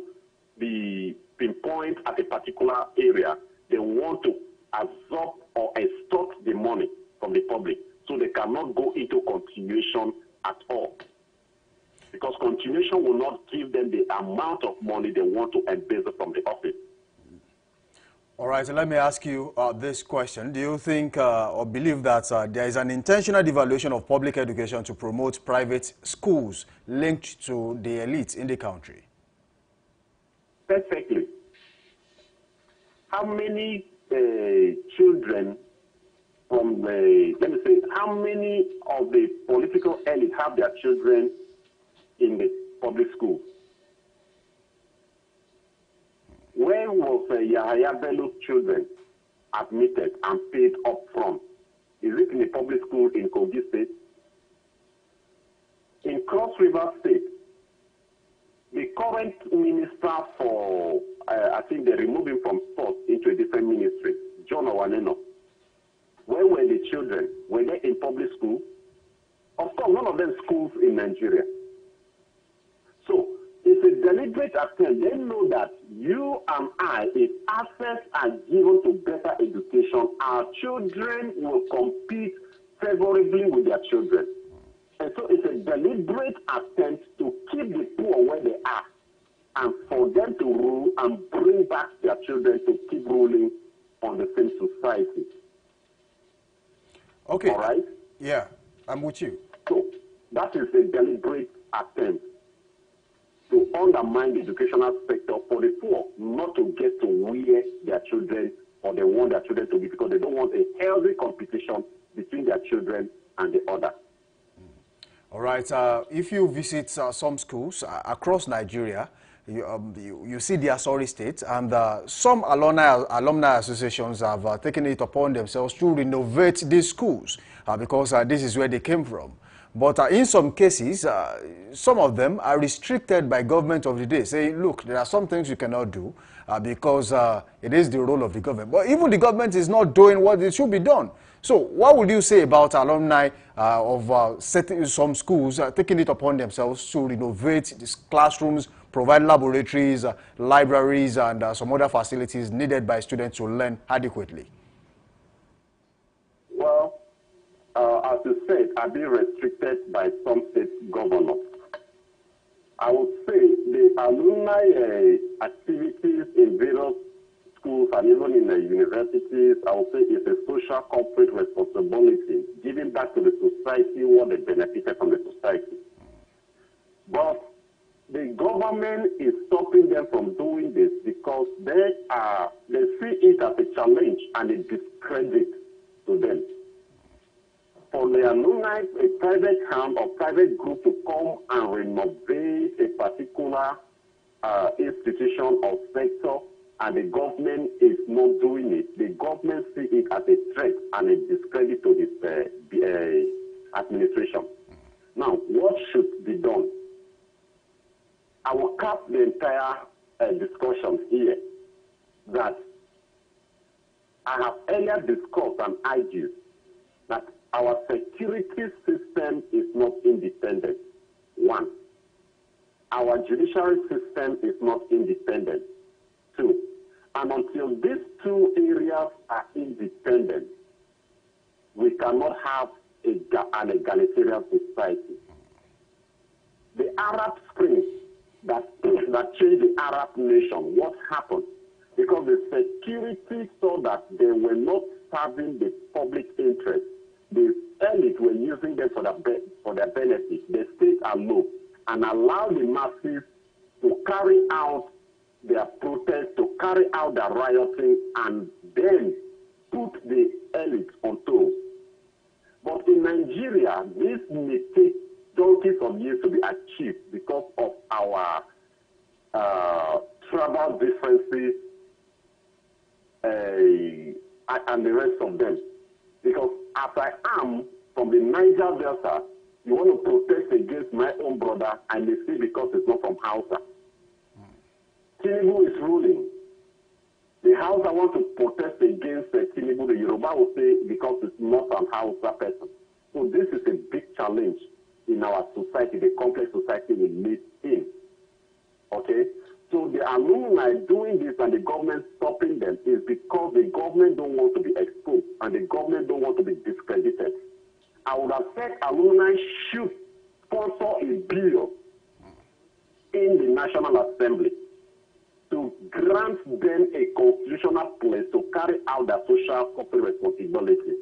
be pinpointed at a particular area. They want to absorb or extort the money from the public. So they cannot go into continuation at all. Because continuation will not give them the amount of money they want to embezzle from the office. All right, so let me ask you this question. Do you think or believe that there is an intentional devaluation of public education to promote private schools linked to the elite in the country? Perfectly. How many children from the, let me say, how many of the political elite have their children in the public schools? Where was Yahaya Bello's children admitted and paid up front? Is it in a public school in Kogi State? In Cross River State, the current minister for, I think they removed him from sports into a different ministry, John Owaneno. Where were the children? Were they in public school? Of course, none of them schools in Nigeria. So it's a deliberate attempt. They know that you and I, if access are given to better education, our children will compete favorably with their children. And so it's a deliberate attempt to keep the poor where they are and for them to rule and bring back their children to keep ruling on the same society. Okay. All right? Yeah, I'm with you. So that is a deliberate attempt to undermine the educational sector for the poor, not to get to where their children or they want their children to be, because they don't want a healthy competition between their children and the other. All right. If you visit some schools across Nigeria, you see the Asori State, and some alumni associations have taken it upon themselves to renovate these schools because this is where they came from. But in some cases, some of them are restricted by government of the day, saying, look, there are some things you cannot do because it is the role of the government. But even the government is not doing what it should be done. So what would you say about alumni of some schools taking it upon themselves to renovate these classrooms, provide laboratories, libraries, and some other facilities needed by students to learn adequately? Well, as you said, are being restricted by some state governors. I would say the alumni activities in various schools and even in the universities, I would say it's a social corporate responsibility, giving back to the society what they benefited from the society. But the government is stopping them from doing this because they see it as a challenge and a discredit to them. For the alumni, a private hand or private group to come and renovate a particular institution or sector, and the government is not doing it, the government sees it as a threat and a discredit to this administration. Now, what should be done? I will cap the entire discussion here that I have earlier discussed and argued that our security system is not independent. One, our judiciary system is not independent. Two, and until these two areas are independent, we cannot have an egalitarian society. The Arab Spring that changed the Arab nation, what happened? Because the security saw that they were not serving the public interest. The elite were using them for their benefit. They stayed alone and allowed the masses to carry out their protest, to carry out their rioting, and then put the elite on toes. But in in Nigeria, this may take donkeys of years to be achieved because of our tribal differences and the rest of them. Because as I am from the Niger Delta, you want to protest against my own brother, I may say because it's not from Hausa. Tinubu is ruling. The Hausa want to protest against Tinubu. The Yoruba will say because it's not an Hausa person. So this is a big challenge in our society, the complex society we live in. Okay? So the alumni doing this and the government stopping them is because the government don't want to be exposed and the government don't want to be discredited. I would have said alumni should sponsor a bill in the National Assembly to grant them a constitutional place to carry out their social corporate responsibility.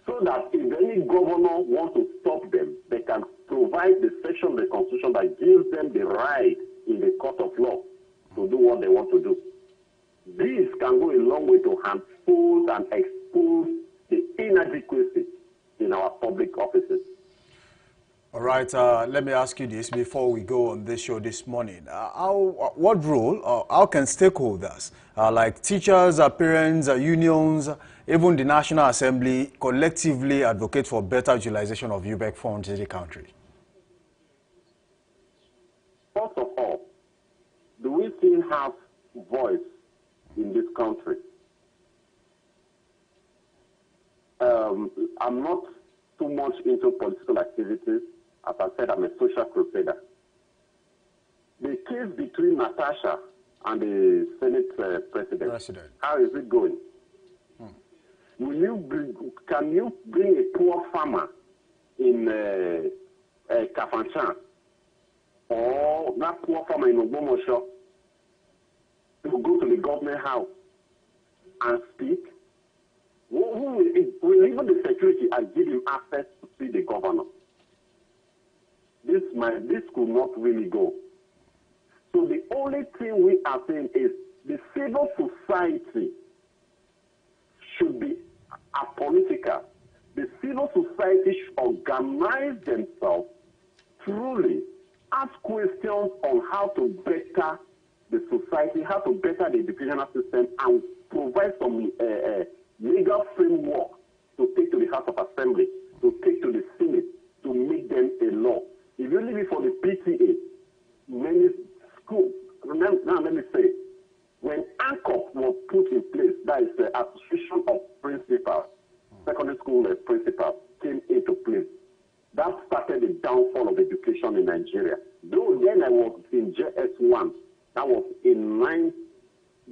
So that if any governor wants to stop them, they can provide the section of the Constitution that gives them the right in the court of law to do what they want to do. This can go a long way to expose and expose the inadequacy in our public offices. All right, let me ask you this before we go on this show this morning. What role, how can stakeholders like teachers, parents, unions, even the National Assembly collectively advocate for better utilization of UBEC funds in the country? First of all, do we still have voice in this country? I'm not too much into political activities. As I said, I'm a social crusader. The case between Natasha and the Senate President, how is it going? Can you bring a poor farmer in Kafanchan or that poor farmer in Ogbomoso to go to the government house and speak? Will even the security and give him access to see the governor? This could not really go. So the only thing we are saying is the civil society should be apolitical. The civil society should organize themselves truly, ask questions on how to better the society, how to better the educational system, and provide some legal framework to take to the House of Assembly, to take to the Senate, to make them a law. If you leave it for the PTA, many schools, now let me say, when ANCOP was put in place, that is the Association of Principals, secondary school principals, came into place. That started the downfall of education in Nigeria. Though then I was in JS1, that was in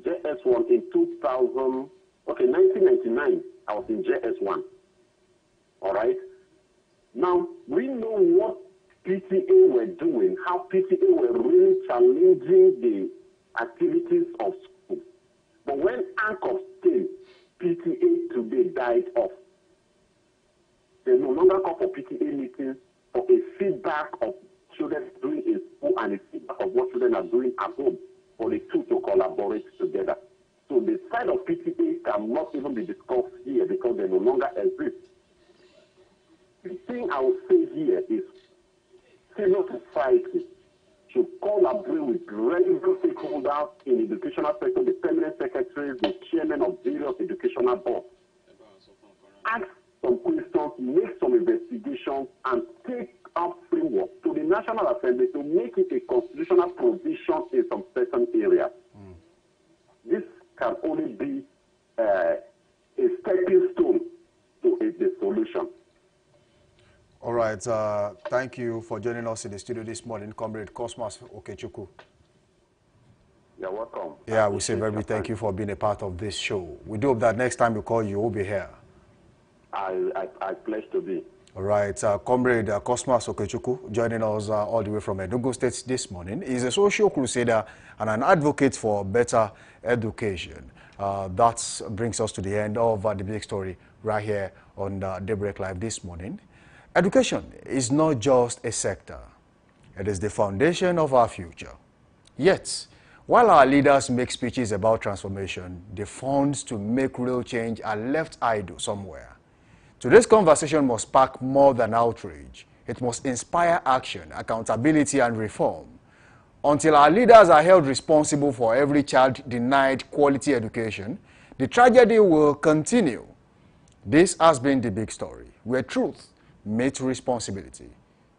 JS1 in 1999, I was in JS1. All right? Now, we know what PTA were doing, how PTA were really challenging the activities of schools. But when ANCOP came, PTA today died off. They no longer call for PTA meetings for a feedback of children doing in school and a feedback of what children are doing at home, for the two to collaborate together. So the side of PTA cannot even be discussed here because they no longer exist. The thing I would say here is civil society should collaborate with relevant stakeholders in the educational sector, the permanent secretaries, the chairman of various educational boards. Ask some questions, make some investigations, and take up framework to the National Assembly to make it a constitutional provision in some certain areas. This can only be a stepping stone to the solution. All right. Thank you for joining us in the studio this morning, Comrade Cosmas Okechukwu. You're welcome. Yeah, we say very thank you for being a part of this show. We do hope that next time we call you, we'll be here. I pledge to be. All right. Comrade Cosmas Okechukwu joining us all the way from Enugu State this morning. He's a social crusader and an advocate for better education. That brings us to the end of the big story right here on Daybreak Live this morning. Education is not just a sector. It is the foundation of our future. Yet, while our leaders make speeches about transformation, the funds to make real change are left idle somewhere. Today's conversation must spark more than outrage. It must inspire action, accountability, and reform. Until our leaders are held responsible for every child denied quality education, the tragedy will continue. This has been The Big Story, where truth meets responsibility.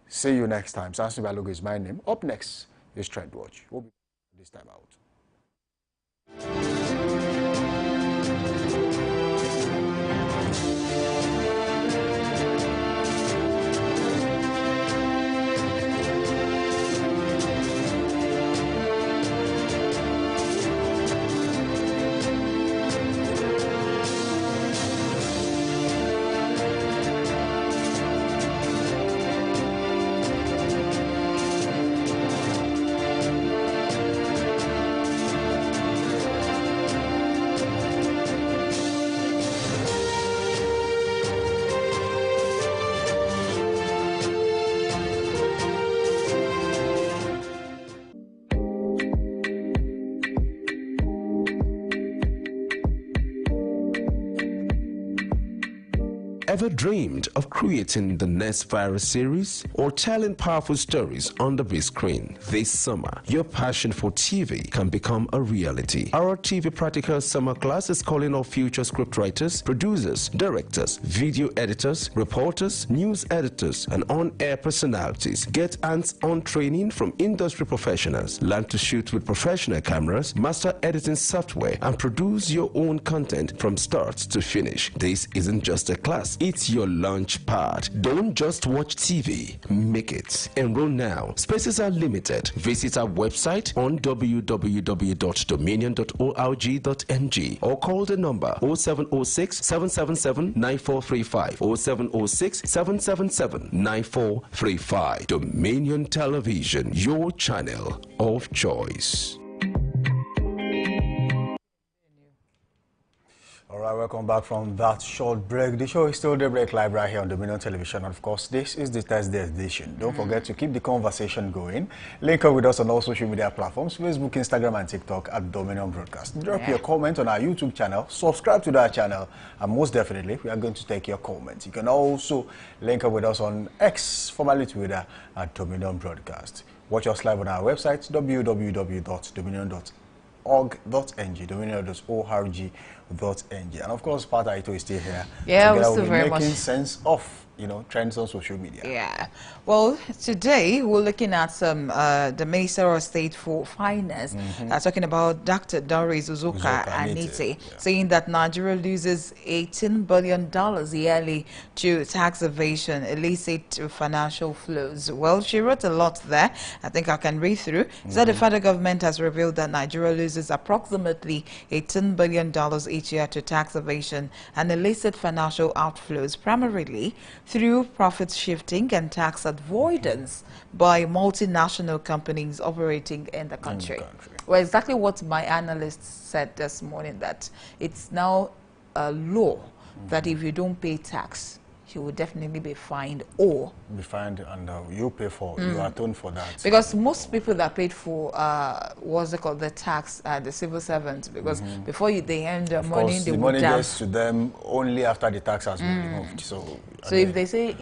See you next time. Samson Balogun is my name. Up next is Trend Watch. We'll be this time out. Ever dreamed of creating the next viral series or telling powerful stories on the big screen? This summer, your passion for TV can become a reality. Our TV Practical Summer Class is calling all future scriptwriters, producers, directors, video editors, reporters, news editors, and on-air personalities. Get hands-on training from industry professionals. Learn to shoot with professional cameras, master editing software, and produce your own content from start to finish. This isn't just a class. It's your launch pad. Don't just watch TV. Make it. Enroll now. Spaces are limited. Visit our website on www.dominion.org.ng or call the number 0706 777 9435 0706 777 9435. Dominion Television, your channel of choice. All right, welcome back from that short break. The show is still Daybreak Live right here on Dominion Television. And of course, this is the Thursday edition. Don't forget to keep the conversation going. Link up with us on all social media platforms, Facebook, Instagram, and TikTok at Dominion Broadcast. Drop your comment on our YouTube channel, subscribe to that channel, and most definitely, we are going to take your comments. You can also link up with us on X, formerly Twitter, at Dominion Broadcast. Watch us live on our website, www.dominion.org.ng, dominion.org.ng. And of course, Pat Aito is still here. Yeah, we're Together still very making much sense of, trends on social media. Yeah. Well, today we're looking at the Minister of State for Finance talking about Dr. Doris Uzoka Anite, saying that Nigeria loses $18 billion yearly to tax evasion, illicit financial flows. Well, she wrote a lot there. I think I can read through. So the federal government has revealed that Nigeria loses approximately $18 billion each year to tax evasion and illicit financial outflows, primarily through profit shifting and tax avoidance by multinational companies operating in the country. Well, exactly what my analyst said this morning, that it's now a law that if you don't pay tax, you will definitely be fined or be fined, and you pay for, you atone for that. Because most people that paid for what's it called, the tax, the civil servants, because before they earn the money, the money gets to them only after the tax has been removed. So if they say,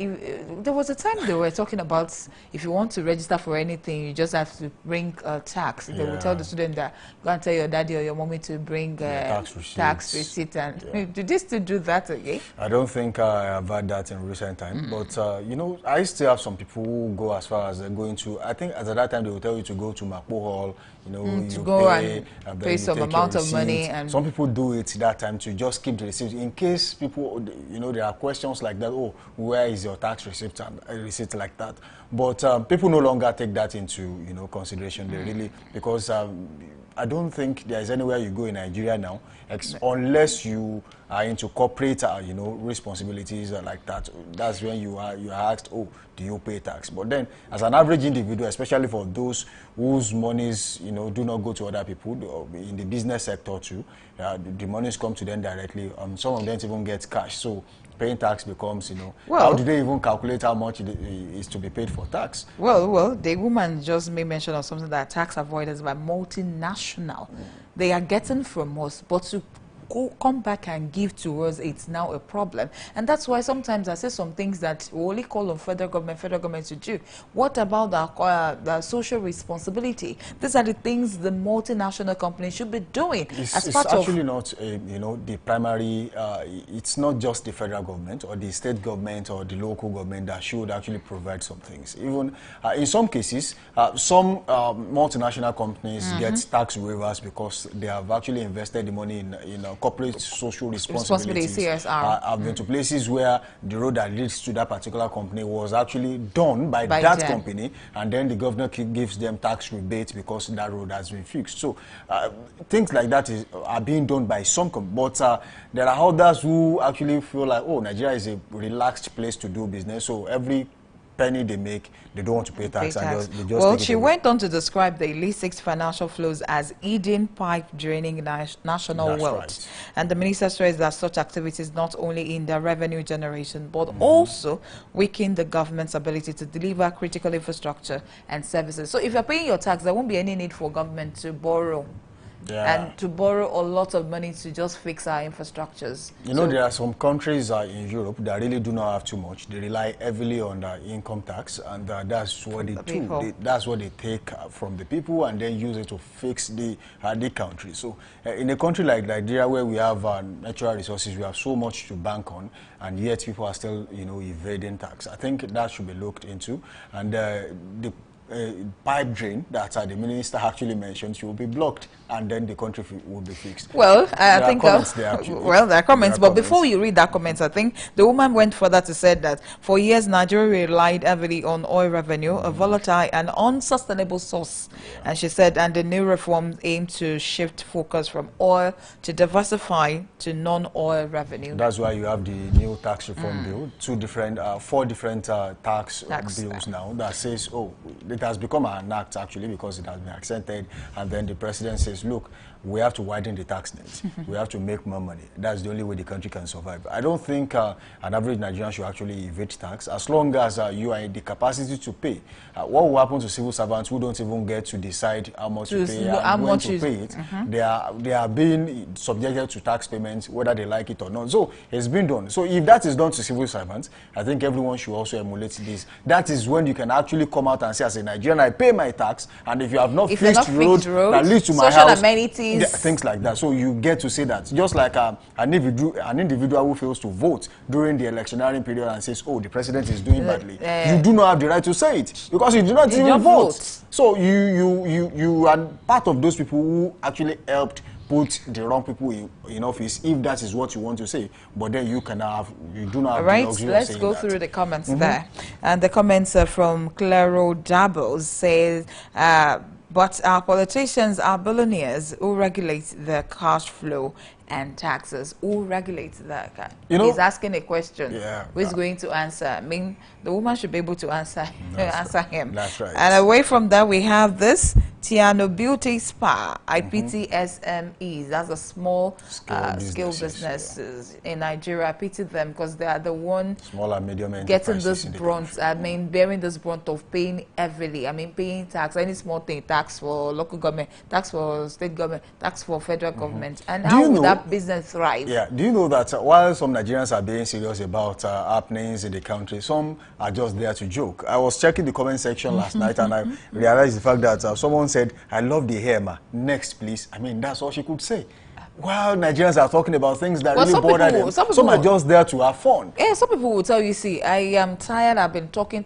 there was a time they were talking about if you want to register for anything, you just have to bring tax. They will tell the student that go and tell your daddy or your mommy to bring tax receipt. And did they still do that again? I don't think I have had that in recent time, but I still have some people who go as far as they're going to. I think at that time they will tell you to go to Makpo Hall, to go and pay some amount of money. And some people do it that time to just keep the receipt in case people, there are questions like that. Oh, where is your tax receipt and a receipt like that? But people no longer take that into consideration. They really, because I don't think there is anywhere you go in Nigeria now, unless you are into corporate, responsibilities like that. That's when you are asked, oh, do you pay tax? But then, as an average individual, especially for those whose monies, do not go to other people, in the business sector too, the monies come to them directly. Some of them even get cash. So paying tax becomes, how do they even calculate how much is to be paid for tax? Well, the woman just made mention of something that tax avoidance by multinational. They are getting from us, but to come back and give to us, it's now a problem. And that's why sometimes I say some things that we only call on federal government to do. What about the social responsibility? These are the things the multinational companies should be doing. It's actually not, you know, the primary, it's not just the federal government or the state government or the local government that should actually provide some things. Even in some cases, some multinational companies get tax waivers because they have actually invested the money in corporate social responsibilities. CSR. I've been to places where the road that leads to that particular company was actually done by that company, and then the governor gives them tax rebates because that road has been fixed. So things like that are being done by some companies, but there are others who actually feel like, oh, Nigeria is a relaxed place to do business, so every penny they make, they don't want to pay tax. And they just well, she went on to describe the illicit financial flows as Eden pipe draining national wealth. Right. And the minister stressed that such activities not only hinder revenue generation, but also weaken the government's ability to deliver critical infrastructure and services. So if you're paying your tax, there won't be any need for government to borrow. And to borrow a lot of money to just fix our infrastructures. You know, there are some countries in Europe that really do not have too much. They rely heavily on income tax, and that's what they do. That's what they take from the people and then use it to fix the country. So in a country like Nigeria, where we have natural resources, we have so much to bank on, and yet people are still, you know, evading tax. I think that should be looked into, and the pipe drain that the minister actually mentioned will be blocked, and then the country will be fixed. Well, I think there are comments, but before you read that comments, I think the woman went further to say that for years Nigeria relied heavily on oil revenue, a volatile and unsustainable source, and she said, and the new reforms aim to shift focus from oil to diversify to non-oil revenue. That's why you have the new tax reform bill, four different tax bills now that says, oh, it has become an act actually because it has been accented, and then the president says, look, we have to widen the tax net. We have to make more money. That's the only way the country can survive. I don't think an average Nigerian should actually evade tax as long as you are in the capacity to pay. What will happen to civil servants who don't even get to decide how much to pay and when to pay it? They are being subjected to tax payments whether they like it or not. So it's been done. So if that is done to civil servants, I think everyone should also emulate this. That is when you can actually come out and say, as a Nigerian, I pay my tax, and if you have not fixed road that leads to my house, social amenities, things like that. So you get to say that. Just like an individual who fails to vote during the electioneering period and says, oh, the president is doing badly. You do not have the right to say it because you do not even vote. So you are part of those people who actually helped put the wrong people in office, if that is what you want to say. But then you do not have the luxury let's of saying go through the comments there. And the comments are from Claro Dabbles, says, but our politicians are billionaires who regulate the cash flow and taxes. Who regulates that? He's asking a question. Who is going to answer? I mean, the woman should be able to answer him. That's right. And away from that, we have this Tiano Beauty Spa, IPT SMEs. That's a small scale businesses in Nigeria. I pity them because they are the one small and medium getting this brunt. I mean, bearing this brunt of paying heavily. I mean, paying tax, any small thing, tax for local government, tax for state government, tax for federal government. And how would that business thrive? Yeah. Do you know that while some Nigerians are being serious about happenings in the country, some are just there to joke? I was checking the comment section last night, and I realized the fact that someone said, I love the hair, ma. Next, please. I mean, that's all she could say. While Nigerians are talking about things that really bother them, some are just there to have fun. Yeah, some people will tell you, see, I am tired, I've been talking,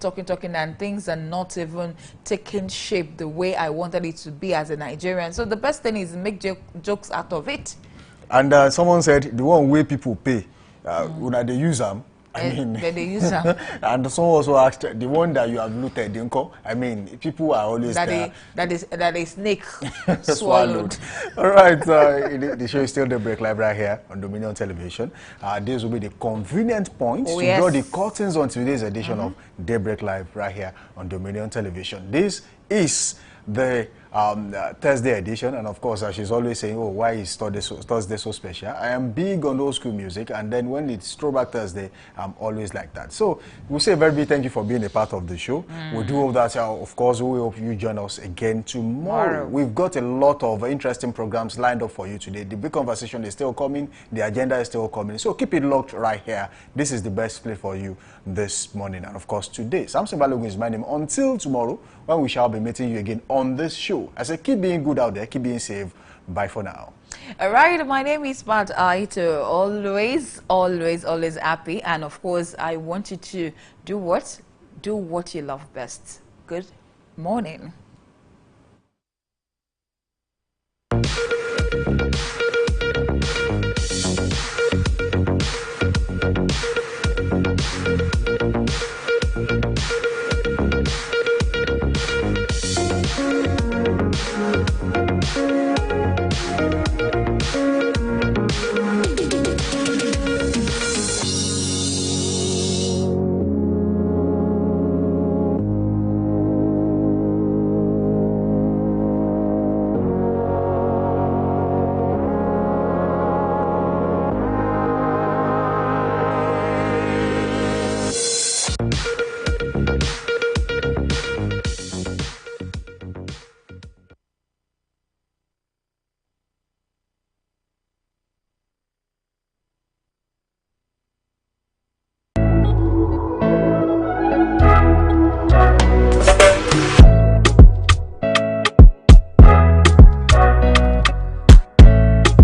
and things are not even taking shape the way I wanted it to be as a Nigerian. So the best thing is make jokes out of it. And someone said, the one way people pay, when they use them, I mean, they use them. And someone also asked, the one that you have looted, Dinko, I mean, people are always there. That is snake swallowed. All right, the show is still Daybreak Live right here on Dominion Television. This will be the convenient point to draw the curtains on today's edition of Daybreak Live right here on Dominion Television. This is the Thursday edition. And of course, she's always saying, oh, why is Thursday so special? I am big on old school music, and then when it's Throwback Thursday, I'm always like that. So we'll say a very big thank you for being a part of the show. We'll do all that. Of course, we hope you join us again tomorrow. We've got a lot of interesting programs lined up for you today. The big conversation is still coming. The agenda is still coming. So keep it locked right here. This is the best play for you this morning. And of course, today, Samson Balogun is my name. Until tomorrow, when we shall be meeting you again on this show. I say, keep being good out there. Keep being safe. Bye for now. All right, my name is Pat Aito. Always happy. And of course, I want you to do what? Do what you love best. Good morning.